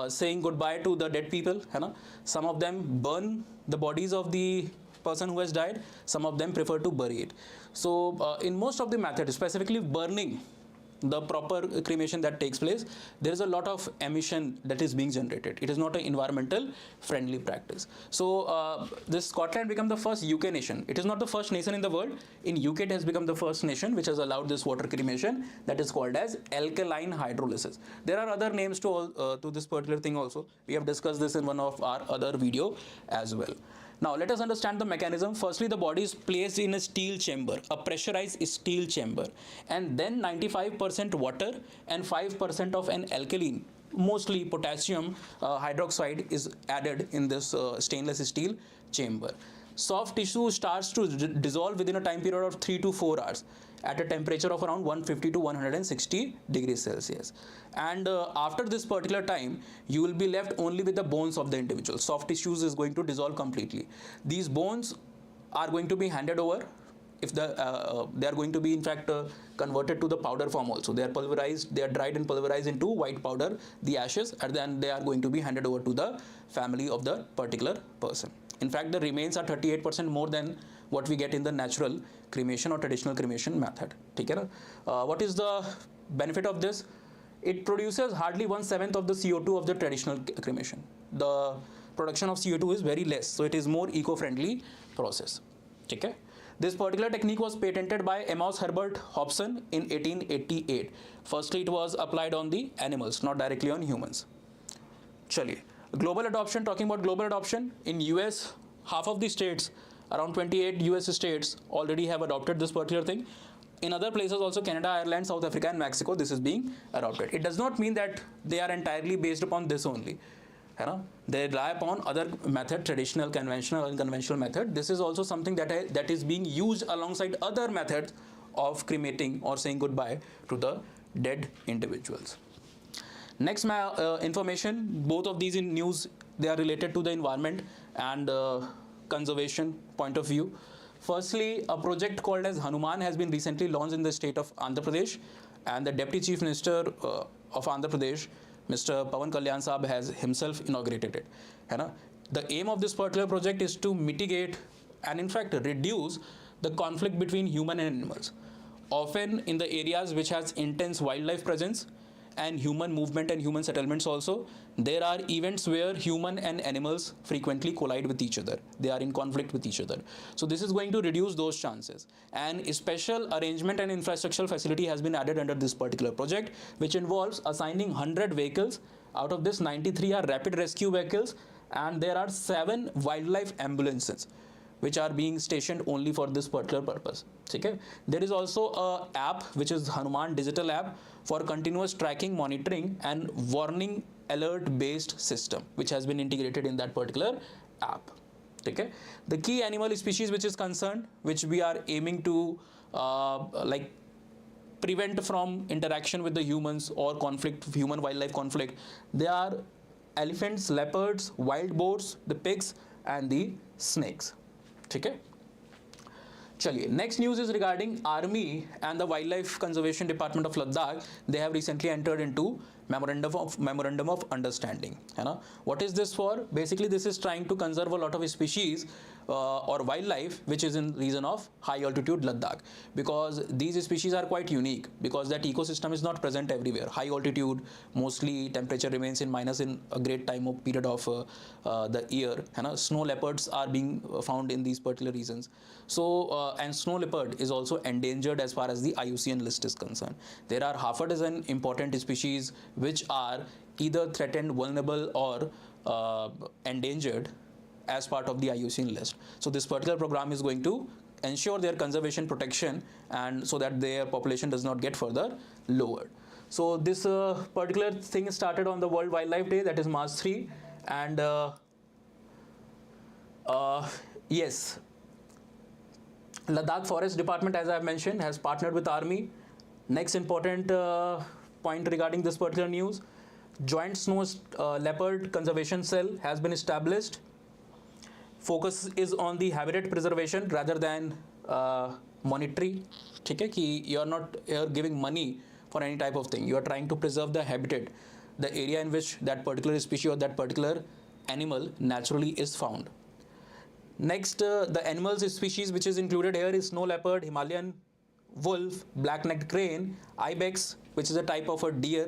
saying goodbye to the dead people. Some of them burn the bodies of the person who has died. Some of them prefer to bury it. So in most of the methods, specifically burning, the proper cremation that takes place, there is a lot of emission that is being generated. It is not an environmental friendly practice. So this Scotland became the first UK nation. It is not the first nation in the world. In UK it has become the first nation which has allowed this water cremation that is called as alkaline hydrolysis. There are other names to this particular thing also. We have discussed this in one of our other video as well. Now let us understand the mechanism. Firstly, the body is placed in a steel chamber, a pressurized steel chamber, and then 95% water and 5% of an alkaline, mostly potassium hydroxide, is added in this stainless steel chamber. Soft tissue starts to dissolve within a time period of 3 to 4 hours at a temperature of around 150 to 160 degrees Celsius. And after this particular time, you will be left only with the bones of the individual. Soft tissues is going to dissolve completely. These bones are going to be handed over. If they are going to be in fact converted to the powder form also. They are pulverized, they are dried and pulverized into white powder, the ashes, and then they are going to be handed over to the family of the particular person. In fact, the remains are 38% more than what we get in the natural cremation or traditional cremation method. What is the benefit of this? It produces hardly 1/7 of the CO2 of the traditional cremation. The production of CO2 is very less, so it is more eco-friendly process. Okay? This particular technique was patented by Amos Herbert Hobson in 1888. Firstly, it was applied on the animals, not directly on humans. Chaliye. Global adoption, talking about global adoption, in US, half of the states, around 28 US states already have adopted this particular thing. In other places also, Canada, Ireland, South Africa and Mexico, this is being adopted. It does not mean that they are entirely based upon this only. They rely upon other method, traditional, conventional, unconventional method. This is also something that is being used alongside other methods of cremating or saying goodbye to the dead individuals. Next information, both of these in news, they are related to the environment and conservation point of view. Firstly, a project called as Hanuman has been recently launched in the state of Andhra Pradesh, and the Deputy Chief Minister of Andhra Pradesh, Mr. Pawan Kalyan Saab, has himself inaugurated it. The aim of this particular project is to mitigate and in fact reduce the conflict between human and animals. Often in the areas which has intense wildlife presence and human movement and human settlements also, there are events where human and animals frequently collide with each other. They are in conflict with each other. So this is going to reduce those chances. And a special arrangement and infrastructural facility has been added under this particular project, which involves assigning 100 vehicles. Out of this, 93 are rapid rescue vehicles, and there are 7 wildlife ambulances which are being stationed only for this particular purpose. Okay? There is also a app which is Hanuman digital app for continuous tracking, monitoring and warning alert based system, which has been integrated in that particular app. Okay? The key animal species which is concerned, which we are aiming to prevent from interaction with the humans or conflict, human wildlife conflict, they are elephants, leopards, wild boars, the pigs and the snakes. Okay? Chaliye. Next news is regarding Army and the Wildlife Conservation Department of Ladakh. They have recently entered into memorandum of understanding. What is this for? Basically, this is trying to conserve a lot of species or wildlife which is in region of high altitude Ladakh, because these species are quite unique, because that ecosystem is not present everywhere. High altitude, mostly temperature remains in minus in a great time of period of the year. Snow leopards are being found in these particular regions. So and snow leopard is also endangered as far as the IUCN list is concerned. There are half a dozen important species which are either threatened, vulnerable or endangered as part of the IUCN list. So this particular program is going to ensure their conservation protection, and so that their population does not get further lowered. So this particular thing started on the World Wildlife Day, that is March 3, and yes, Ladakh Forest Department, as I have mentioned, has partnered with Army. Next important point regarding this particular news. Joint Snow Leopard Conservation Cell has been established. Focus is on the habitat preservation rather than monetary. ठीक है कि you are not here giving money for any type of thing. You are trying to preserve the habitat, the area in which that particular species or that particular animal naturally is found. Next, the animals species which is included here is snow leopard, Himalayan wolf, black-necked crane, ibex, which is a type of a deer.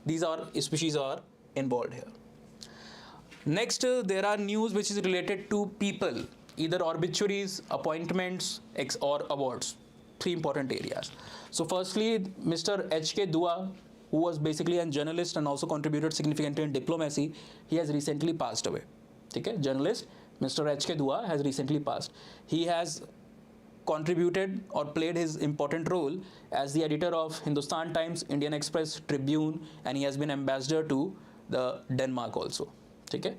These are species are involved here. Next, there are news which is related to people, either obituaries, appointments, or awards. Three important areas. So firstly, Mr. H.K. Dua, who was basically a journalist and also contributed significantly in diplomacy, he has recently passed away. Okay? Journalist Mr. H.K. Dua has recently passed. He has contributed or played his important role as the editor of Hindustan Times, Indian Express, Tribune, and he has been ambassador to the Denmark also. Okay?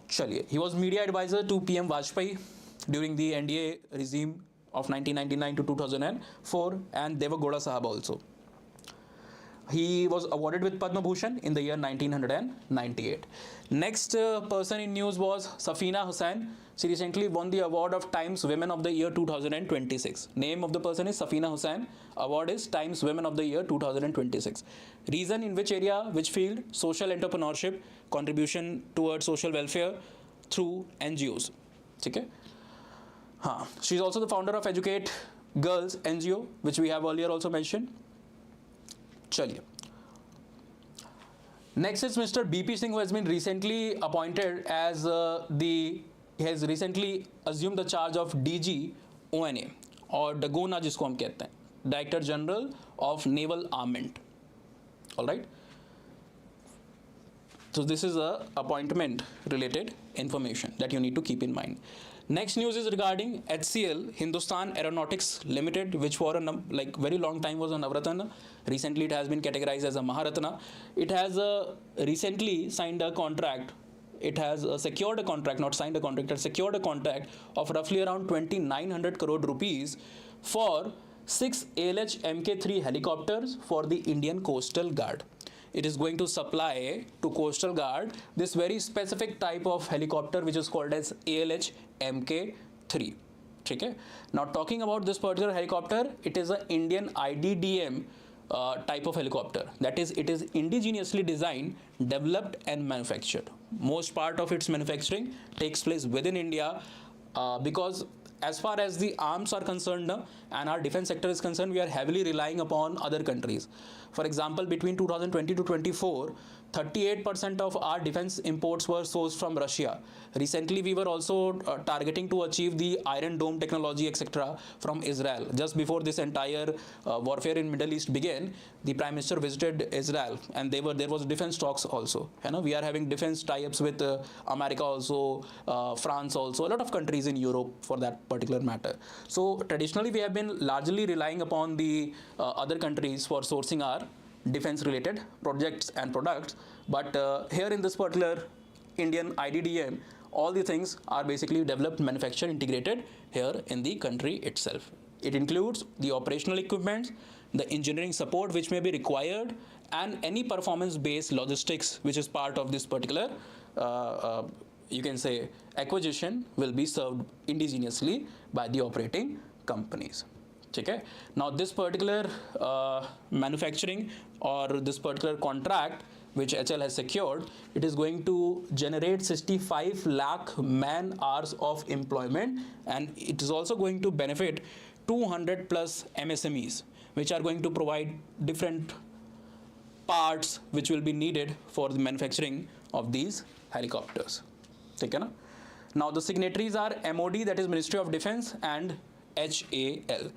Chaliye. He was media advisor to PM Vajpayee during the NDA regime of 1999 to 2004, and Deva Gowda Sahab also. He was awarded with Padma Bhushan in the year 1998. Next person in news was Safina Hussain. She recently won the award of Times Women of the Year 2026. Name of the person is Safina Hussain. Award is Times Women of the Year 2026. Reason in which area, which field? Social entrepreneurship, contribution towards social welfare through NGOs. Okay? She's also the founder of Educate Girls NGO, which we have earlier also mentioned. Chaliye. Next is Mr. BP Singh, who has been recently appointed as he has recently assumed the charge of DG ONA or DGONA जिसको हम कहते हैं, Director General of Naval Armament. All right. So this is a appointment related information that you need to keep in mind. Next news is regarding HCL, Hindustan Aeronautics Limited, which for a very long time was a Navratna. Recently it has been categorized as a Maharatna. It has recently signed a contract. It has secured a contract, not signed a contract, it has secured a contract of roughly around 2,900 crore rupees for 6 ALH Mk3 helicopters for the Indian Coastal Guard. It is going to supply to Coastal Guard this very specific type of helicopter which is called as ALH Mk3. Okay? Now talking about this particular helicopter, it is an Indian IDDM type of helicopter. That is, it is indigenously designed, developed and manufactured. Most part of its manufacturing takes place within India because as far as the arms are concerned and our defense sector is concerned, we are heavily relying upon other countries. For example, between 2020 to 24, 38% of our defense imports were sourced from Russia. Recently, we were also targeting to achieve the Iron Dome technology, etc. from Israel. Just before this entire warfare in Middle East began, the Prime Minister visited Israel, and there was defense talks also. We are having defense tie-ups with America also, France also, a lot of countries in Europe for that particular matter. So traditionally, we have been largely relying upon the other countries for sourcing our defense related projects and products, but here in this particular Indian IDDM, all the things are basically developed, manufactured, integrated here in the country itself. It includes the operational equipment, the engineering support which may be required, and any performance based logistics which is part of this particular you can say acquisition will be served indigenously by the operating companies. Okay? Now this particular manufacturing or this particular contract which HL has secured, it is going to generate 65 lakh man hours of employment, and it is also going to benefit 200 plus MSMEs which are going to provide different parts which will be needed for the manufacturing of these helicopters. Okay, na? Now the signatories are MOD, that is Ministry of Defense, and HAL.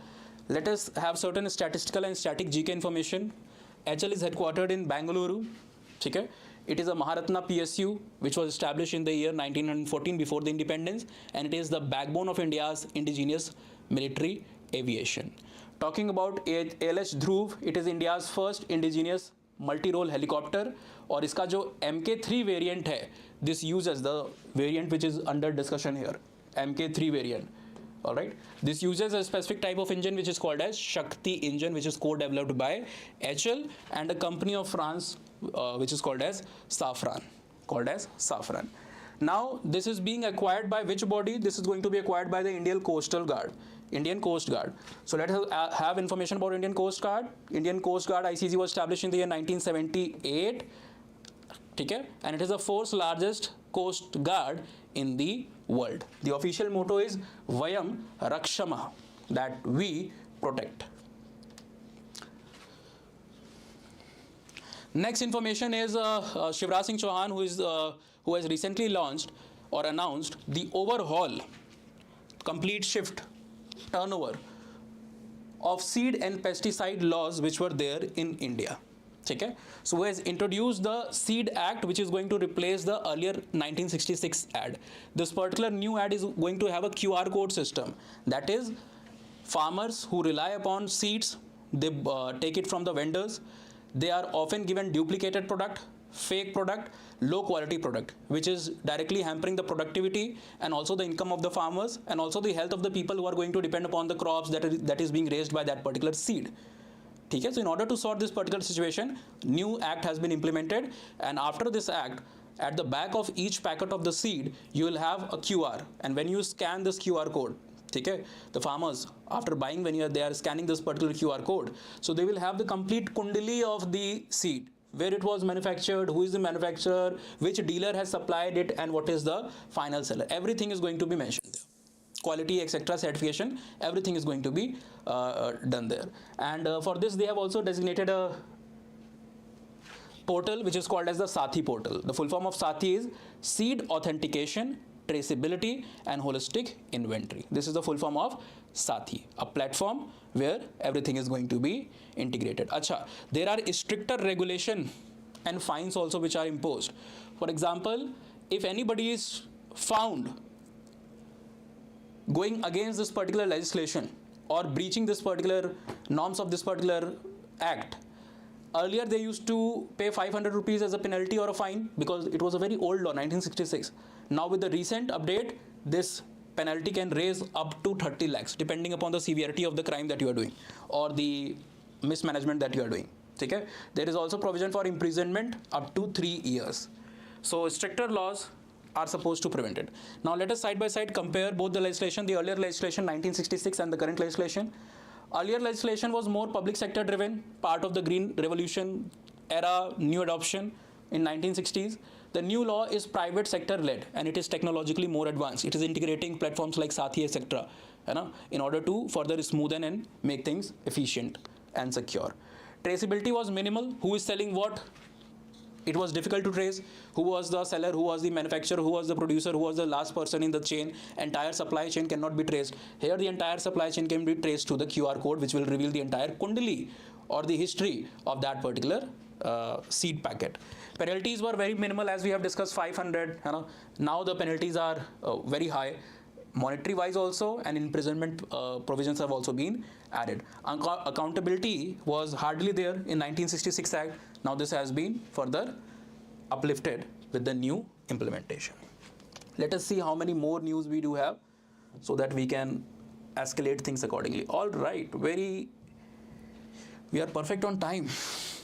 Let us have certain statistical and static GK information. HL is headquartered in Bangalore. Okay? It is a Maharatna PSU which was established in the year 1914 before the independence, and it is the backbone of India's indigenous military aviation. Talking about ALH Dhruv, it is India's first indigenous multi-role helicopter, और इसका जो MK3 variant है, this uses the variant which is under discussion here, MK3 variant. All right, this uses a specific type of engine which is called as Shakti engine, which is co-developed by HL and a company of France which is called as Safran. Now this is being acquired by which body? This is going to be acquired by the Indian Coast Guard. So let us have information about Indian Coast Guard. Indian Coast Guard ICG was established in the year 1978. Okay? And it is the fourth largest coast guard in the world. The official motto is Vayam Rakshama, that we protect. Next information is Shivraj Singh Chauhan, who has recently launched or announced the overhaul, complete shift, turnover of seed and pesticide laws which were there in India. Okay? So he has introduced the Seed Act, which is going to replace the earlier 1966 Act. This particular new Act is going to have a QR code system. That is, farmers who rely upon seeds, they take it from the vendors. They are often given duplicated product, fake product, low quality product, which is directly hampering the productivity and also the income of the farmers and also the health of the people who are going to depend upon the crops that is being raised by that particular seed. Okay? So in order to sort this particular situation, new act has been implemented, and after this act, at the back of each packet of the seed, you will have a QR, and when you scan this QR code, okay, the farmers, after buying, when they are scanning this particular QR code, so they will have the complete kundali of the seed, where it was manufactured, who is the manufacturer, which dealer has supplied it, and what is the final seller. Everything is going to be mentioned there. Quality, etc., certification, everything is going to be done there. And for this, they have also designated a portal which is called as the Sathi portal. The full form of Sathi is Seed Authentication, Traceability and Holistic Inventory. This is the full form of Sathi, a platform where everything is going to be integrated. Acha, there are stricter regulation and fines also which are imposed. For example, if anybody is found going against this particular legislation or breaching this particular norms of this particular act, earlier they used to pay 500 rupees as a penalty or a fine because it was a very old law, 1966. Now with the recent update, this penalty can raise up to 30 lakhs depending upon the severity of the crime that you are doing or the mismanagement that you are doing. Okay? There is also provision for imprisonment up to 3 years. So stricter laws are supposed to prevent it. Now let us side by side compare both the legislation, the earlier legislation 1966 and the current legislation. Earlier legislation was more public sector driven, part of the green revolution era, new adoption in 1960s. The new law is private sector led and it is technologically more advanced. It is integrating platforms like Sathi, etc. in order to further smoothen and make things efficient and secure. Traceability was minimal. Who is selling what? It was difficult to trace who was the seller, who was the manufacturer, who was the producer, who was the last person in the chain. Entire supply chain cannot be traced. Here the entire supply chain can be traced to the QR code, which will reveal the entire kundali or the history of that particular seed packet. Penalties were very minimal, as we have discussed, 500. Now the penalties are very high. Monetary wise also, and imprisonment provisions have also been added. Accountability was hardly there in 1966 Act. Now this has been further uplifted with the new implementation. Let us see how many more news we do have so that we can escalate things accordingly. All right, we are perfect on time.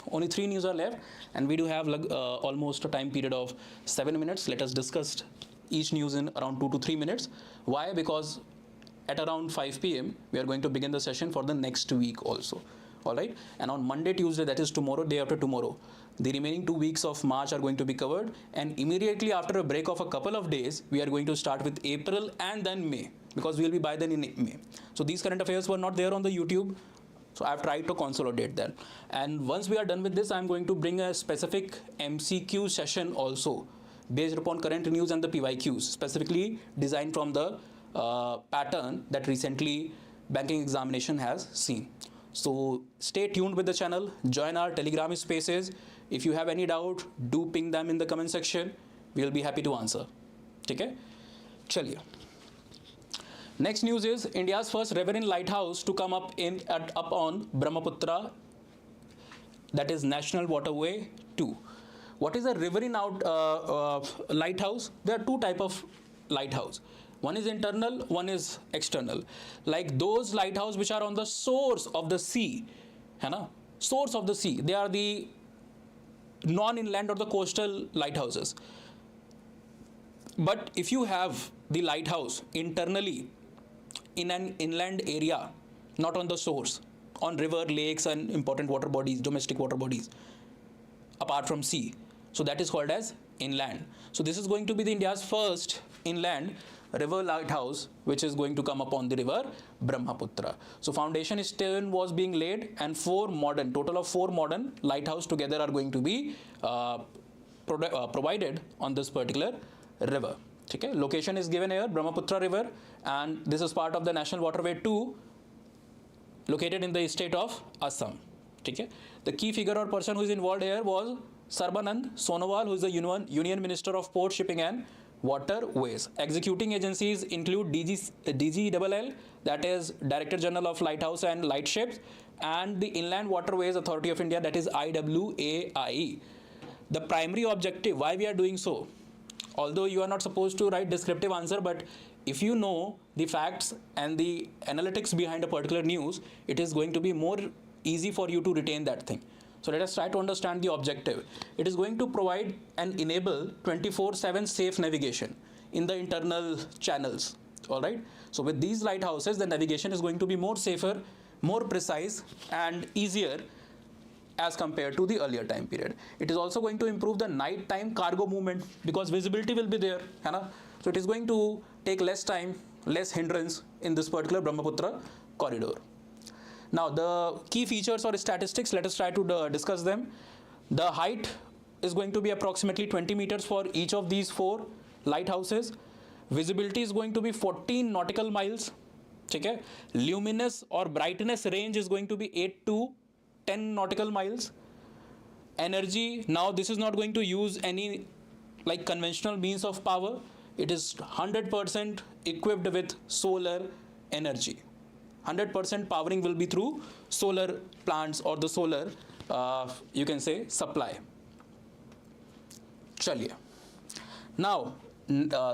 Only 3 news are left and we do have almost a time period of 7 minutes. Let us discuss each news in around 2 to 3 minutes. Why? Because at around 5 p.m. we are going to begin the session for the next week also. All right, and on Monday, Tuesday, that is tomorrow, day after tomorrow, the remaining 2 weeks of March are going to be covered, and immediately after a break of a couple of days, we are going to start with April and then May, because we will be by then in May. So these current affairs were not there on the YouTube, so I have tried to consolidate that. And once we are done with this, I am going to bring a specific MCQ session also based upon current news and the PYQs, specifically designed from the pattern that recently banking examination has seen. So stay tuned with the channel, join our Telegram spaces. If you have any doubt, do ping them in the comment section. We will be happy to answer. Okay? Chaliye. Next news is India's first riverine lighthouse to come up on Brahmaputra, that is National Waterway 2. What is a riverine lighthouse? There are 2 types of lighthouse. One is internal, one is external. Like those lighthouse which are on the source of the sea, है ना? Source of the sea, they are the non-inland or the coastal lighthouses. But if you have the lighthouse internally in an inland area, not on the source, on river, lakes and important water bodies, domestic water bodies, apart from sea, so that is called as inland. So this is going to be the India's first inland river lighthouse, which is going to come upon the river Brahmaputra. So foundation stone was being laid, and total of four modern lighthouse together are going to be provided on this particular river. Okay, location is given here, Brahmaputra river, and this is part of the National Waterway 2, located in the state of Assam. Okay, the key figure or person who is involved here was Sarbanand Sonowal, who is the Union Minister of Port, Shipping and Waterways. Executing agencies include DGLL, that is Director General of Lighthouse and Lightships, and the Inland Waterways Authority of India, that is IWAI. The primary objective, why we are doing so, although you are not supposed to write descriptive answer, but if you know the facts and the analytics behind a particular news, it is going to be more easy for you to retain that thing. So let us try to understand the objective. It is going to provide and enable 24/7 safe navigation in the internal channels. All right. So with these lighthouses, the navigation is going to be more safer, more precise and easier as compared to the earlier time period. It is also going to improve the nighttime cargo movement because visibility will be there. So it is going to take less time, less hindrance in this particular Brahmaputra corridor. Now the key features or statistics, let us try to discuss them. The height is going to be approximately 20 meters for each of these four lighthouses. Visibility is going to be 14 nautical miles. Okay? Luminous or brightness range is going to be 8 to 10 nautical miles. Energy, now this is not going to use any like conventional means of power. It is 100% equipped with solar energy. 100% powering will be through solar plants or the solar, you can say, supply. Chaliye. Now,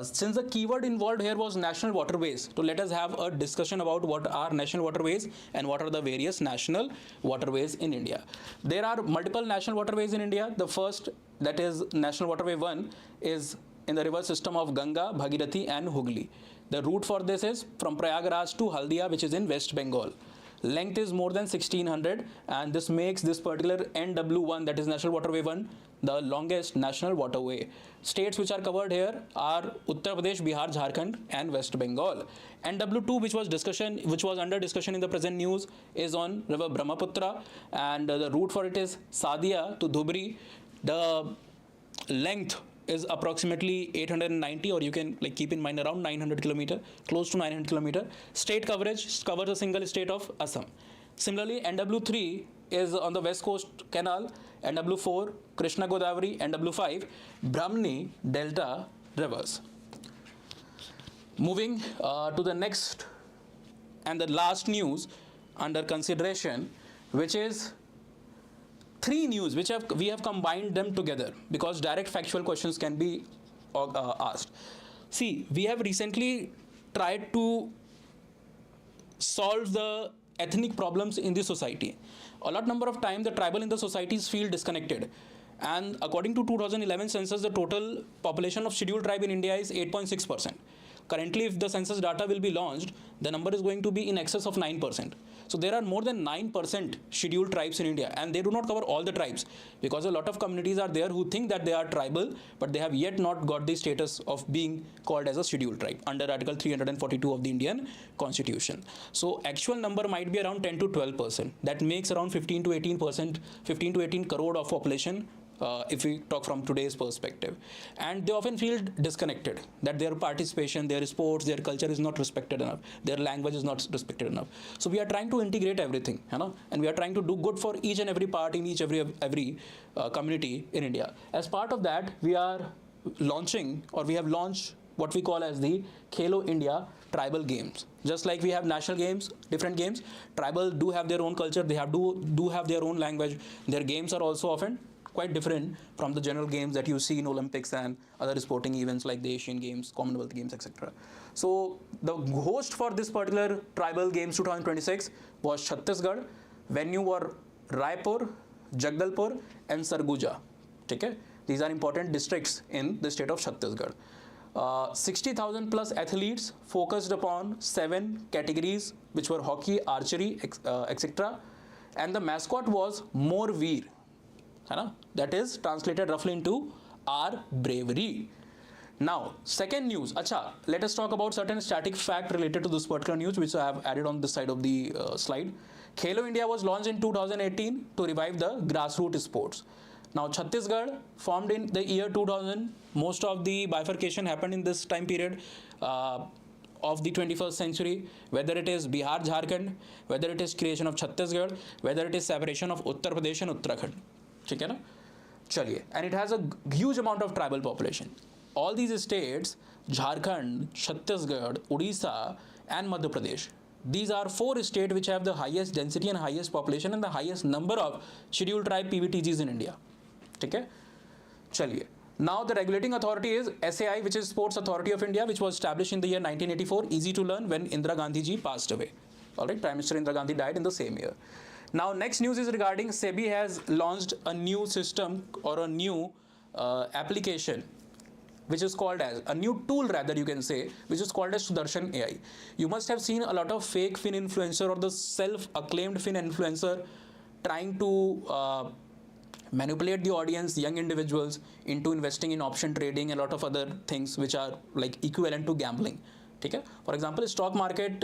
since the keyword involved here was national waterways, so let us have a discussion about what are national waterways and what are the various national waterways in India. There are multiple national waterways in India. The first, that is National Waterway 1, is in the river system of Ganga, Bhagirathi and Hooghly. The route for this is from Prayagraj to Haldia, which is in West Bengal. Length is more than 1600, and this makes this particular NW1, that is National Waterway 1, the longest national waterway. States which are covered here are Uttar Pradesh, Bihar, Jharkhand and West Bengal. NW2, which was under discussion in the present news, is on river Brahmaputra, and the route for it is Sadia to Dhubri. The length is approximately 890, or you can like keep in mind around 900 kilometer, close to 900 kilometer. State coverage covers a single state of Assam. Similarly, NW3 is on the West Coast Canal, NW4 Krishna Godavari, NW5 Brahmani Delta rivers. Moving to the next and the last news under consideration, which is three news which we have combined them together because direct factual questions can be asked. See, we have recently tried to solve the ethnic problems in the society. A lot number of times the tribal in the societies feel disconnected, and according to 2011 census, the total population of scheduled tribe in India is 8.6%. Currently, if the census data will be launched, the number is going to be in excess of 9%. So there are more than 9% scheduled tribes in India, and they do not cover all the tribes because a lot of communities are there who think that they are tribal, but they have yet not got the status of being called as a scheduled tribe under Article 342 of the Indian Constitution. So actual number might be around 10 to 12%. That makes around 15 to 18%, 15 to 18 crore of population. If we talk from today's perspective, and they often feel disconnected, that their participation, their sports, their culture is not respected enough, their language is not respected enough. So we are trying to integrate everything, and we are trying to do good for each and every part in each every community in India. As part of that, we are launching, or we have launched what we call as the Khelo India tribal games. Just like we have national games, different games, tribal do have their own culture, they do have their own language. Their games are also often quite different from the general games that you see in Olympics and other sporting events like the Asian Games, Commonwealth Games, etc. So the host for this particular Tribal Games 2026 was Chhattisgarh. Venue were Raipur, Jagdalpur and Sarguja. Okay? These are important districts in the state of Chhattisgarh. 60,000 plus athletes focused upon 7 categories, which were hockey, archery, etc. And the mascot was More Veer. That is translated roughly into our bravery. Now, second news. Let us talk about certain static fact related to this particular news, which I have added on this side of the slide. Khelo India was launched in 2018 to revive the grassroots sports. Now, Chhattisgarh formed in the year 2000. Most of the bifurcation happened in this time period of the 21st century, whether it is Bihar, Jharkhand, whether it is creation of Chhattisgarh, whether it is separation of Uttar Pradesh and Uttarakhand. ठीक है ना? चलिए. And it has a huge amount of tribal population. All these states, Jharkhand, Chhattisgarh, Odisha and Madhya Pradesh, these are 4 states which have the highest density and highest population and the highest number of scheduled tribe PVTGs in India. Okay? Chaliye. Now the regulating authority is SAI, which is Sports Authority of India, which was established in the year 1984, easy to learn when Indira Gandhi ji passed away. Alright, Prime Minister Indira Gandhi died in the same year. Now next news is regarding SEBI has launched a new system or a new application, which is called as a new tool, rather you can say, which is called as Sudarshan AI. You must have seen a lot of fake fin influencer or the self-acclaimed fin influencer trying to manipulate the audience, young individuals, into investing in option trading and a lot of other things which are like equivalent to gambling. Okay? For example, stock market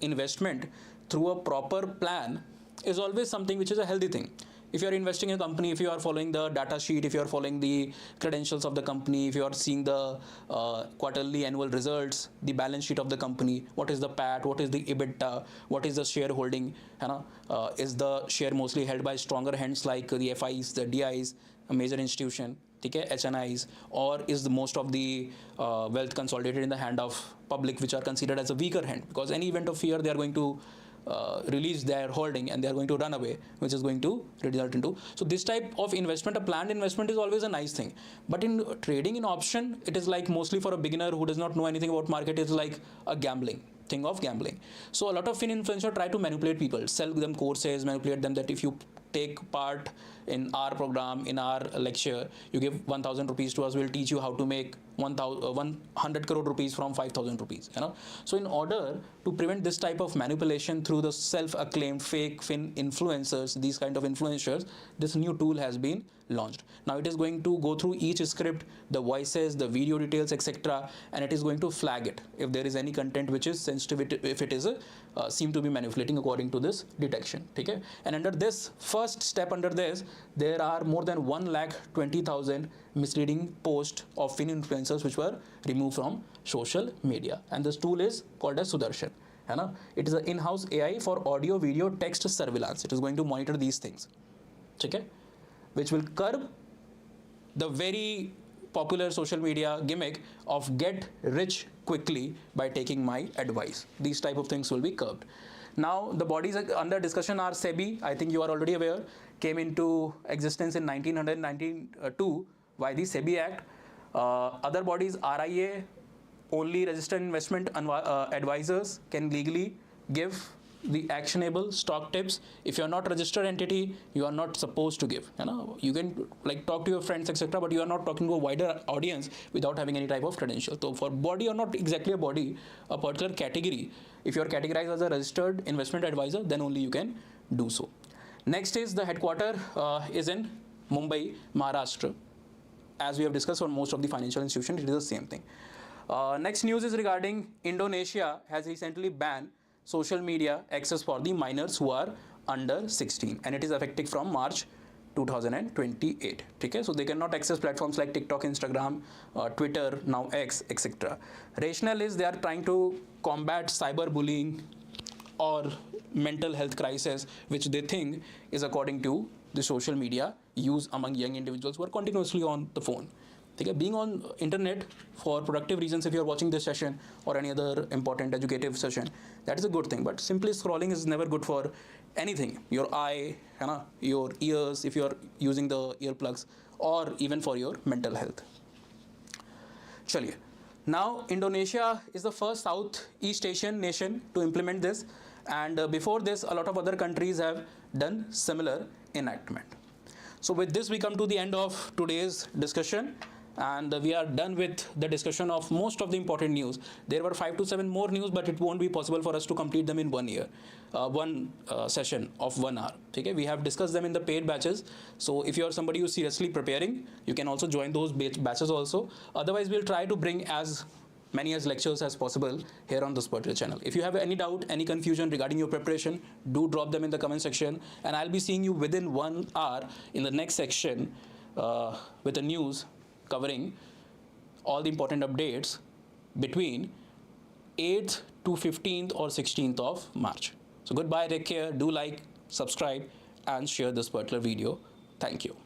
investment through a proper plan is always something which is a healthy thing. If you are investing in a company, if you are following the data sheet, if you are following the credentials of the company, if you are seeing the quarterly annual results, the balance sheet of the company, what is the PAT, what is the EBITDA, what is the shareholding, is the share mostly held by stronger hands like the FIs, the DIs, a major institution, okay, HNIs, or is the most of the wealth consolidated in the hand of public, which are considered as a weaker hand, because any event of fear they are going to release their holding and they are going to run away, which is going to result into. So this type of investment, a planned investment, is always a nice thing. But in trading in option, it is like mostly for a beginner who does not know anything about market. It's like a gambling thing of gambling. So a lot of fin influencers try to manipulate people, sell them courses, manipulate them that if you take part in our program, in our lecture, you give 1,000 rupees to us, we'll teach you how to make 100 crore rupees from 5,000 rupees. So in order to prevent this type of manipulation through the self-acclaimed fake fin influencers, these kind of influencers, this new tool has been launched. Now it is going to go through each script, the voices, the video details, etc., and it is going to flag it if there is any content which is sensitive, if it is seem to be manipulating according to this detection. Okay? And under this first step, under this, there are more than 1,20,000 misleading posts of fin influencers which were removed from social media, and this tool is called as Sudarshan. It is an in-house AI for audio, video, text surveillance. It is going to monitor these things, okay, which will curb the very popular social media gimmick of get rich quickly by taking my advice. These type of things will be curbed. Now the bodies under discussion are SEBI, I think you are already aware, came into existence in 1992 by the SEBI Act. Other bodies, RIA, only registered investment advisors can legally give the actionable stock tips. If you are not registered entity, you are not supposed to give. You can like talk to your friends, etc., but you are not talking to a wider audience without having any type of credential. So for body or not exactly a body, a particular category, if you are categorized as a registered investment advisor, then only you can do so. Next is the headquarter is in Mumbai, Maharashtra. As we have discussed for most of the financial institutions, it is the same thing. Next news is regarding Indonesia has recently banned social media access for the minors who are under 16, and it is effective from March 2028. Okay, so they cannot access platforms like TikTok, Instagram, Twitter, now X, etc. Rationale is they are trying to combat cyberbullying or mental health crisis, which they think is according to the social media use among young individuals who are continuously on the phone. Okay, being on internet for productive reasons, if you're watching this session or any other important educative session, that is a good thing. But simply scrolling is never good for anything. Your eye, your ears, if you're using the earplugs, or even for your mental health. Chaliye. Now, Indonesia is the first Southeast Asian nation to implement this, and before this, a lot of other countries have done similar enactment. So with this, we come to the end of today's discussion, and we are done with the discussion of most of the important news. There were 5 to 7 more news, but it won't be possible for us to complete them in 1 year, one session of 1 hour. Okay, we have discussed them in the paid batches. So if you are somebody who's seriously preparing, you can also join those batches also. Otherwise, we'll try to bring as many as lectures as possible here on this particular channel. If you have any doubt, any confusion regarding your preparation, do drop them in the comment section, and I'll be seeing you within 1 hour in the next section with the news covering all the important updates between 8th to 15th or 16th of March. So goodbye, take care, do like, subscribe, and share this particular video. Thank you.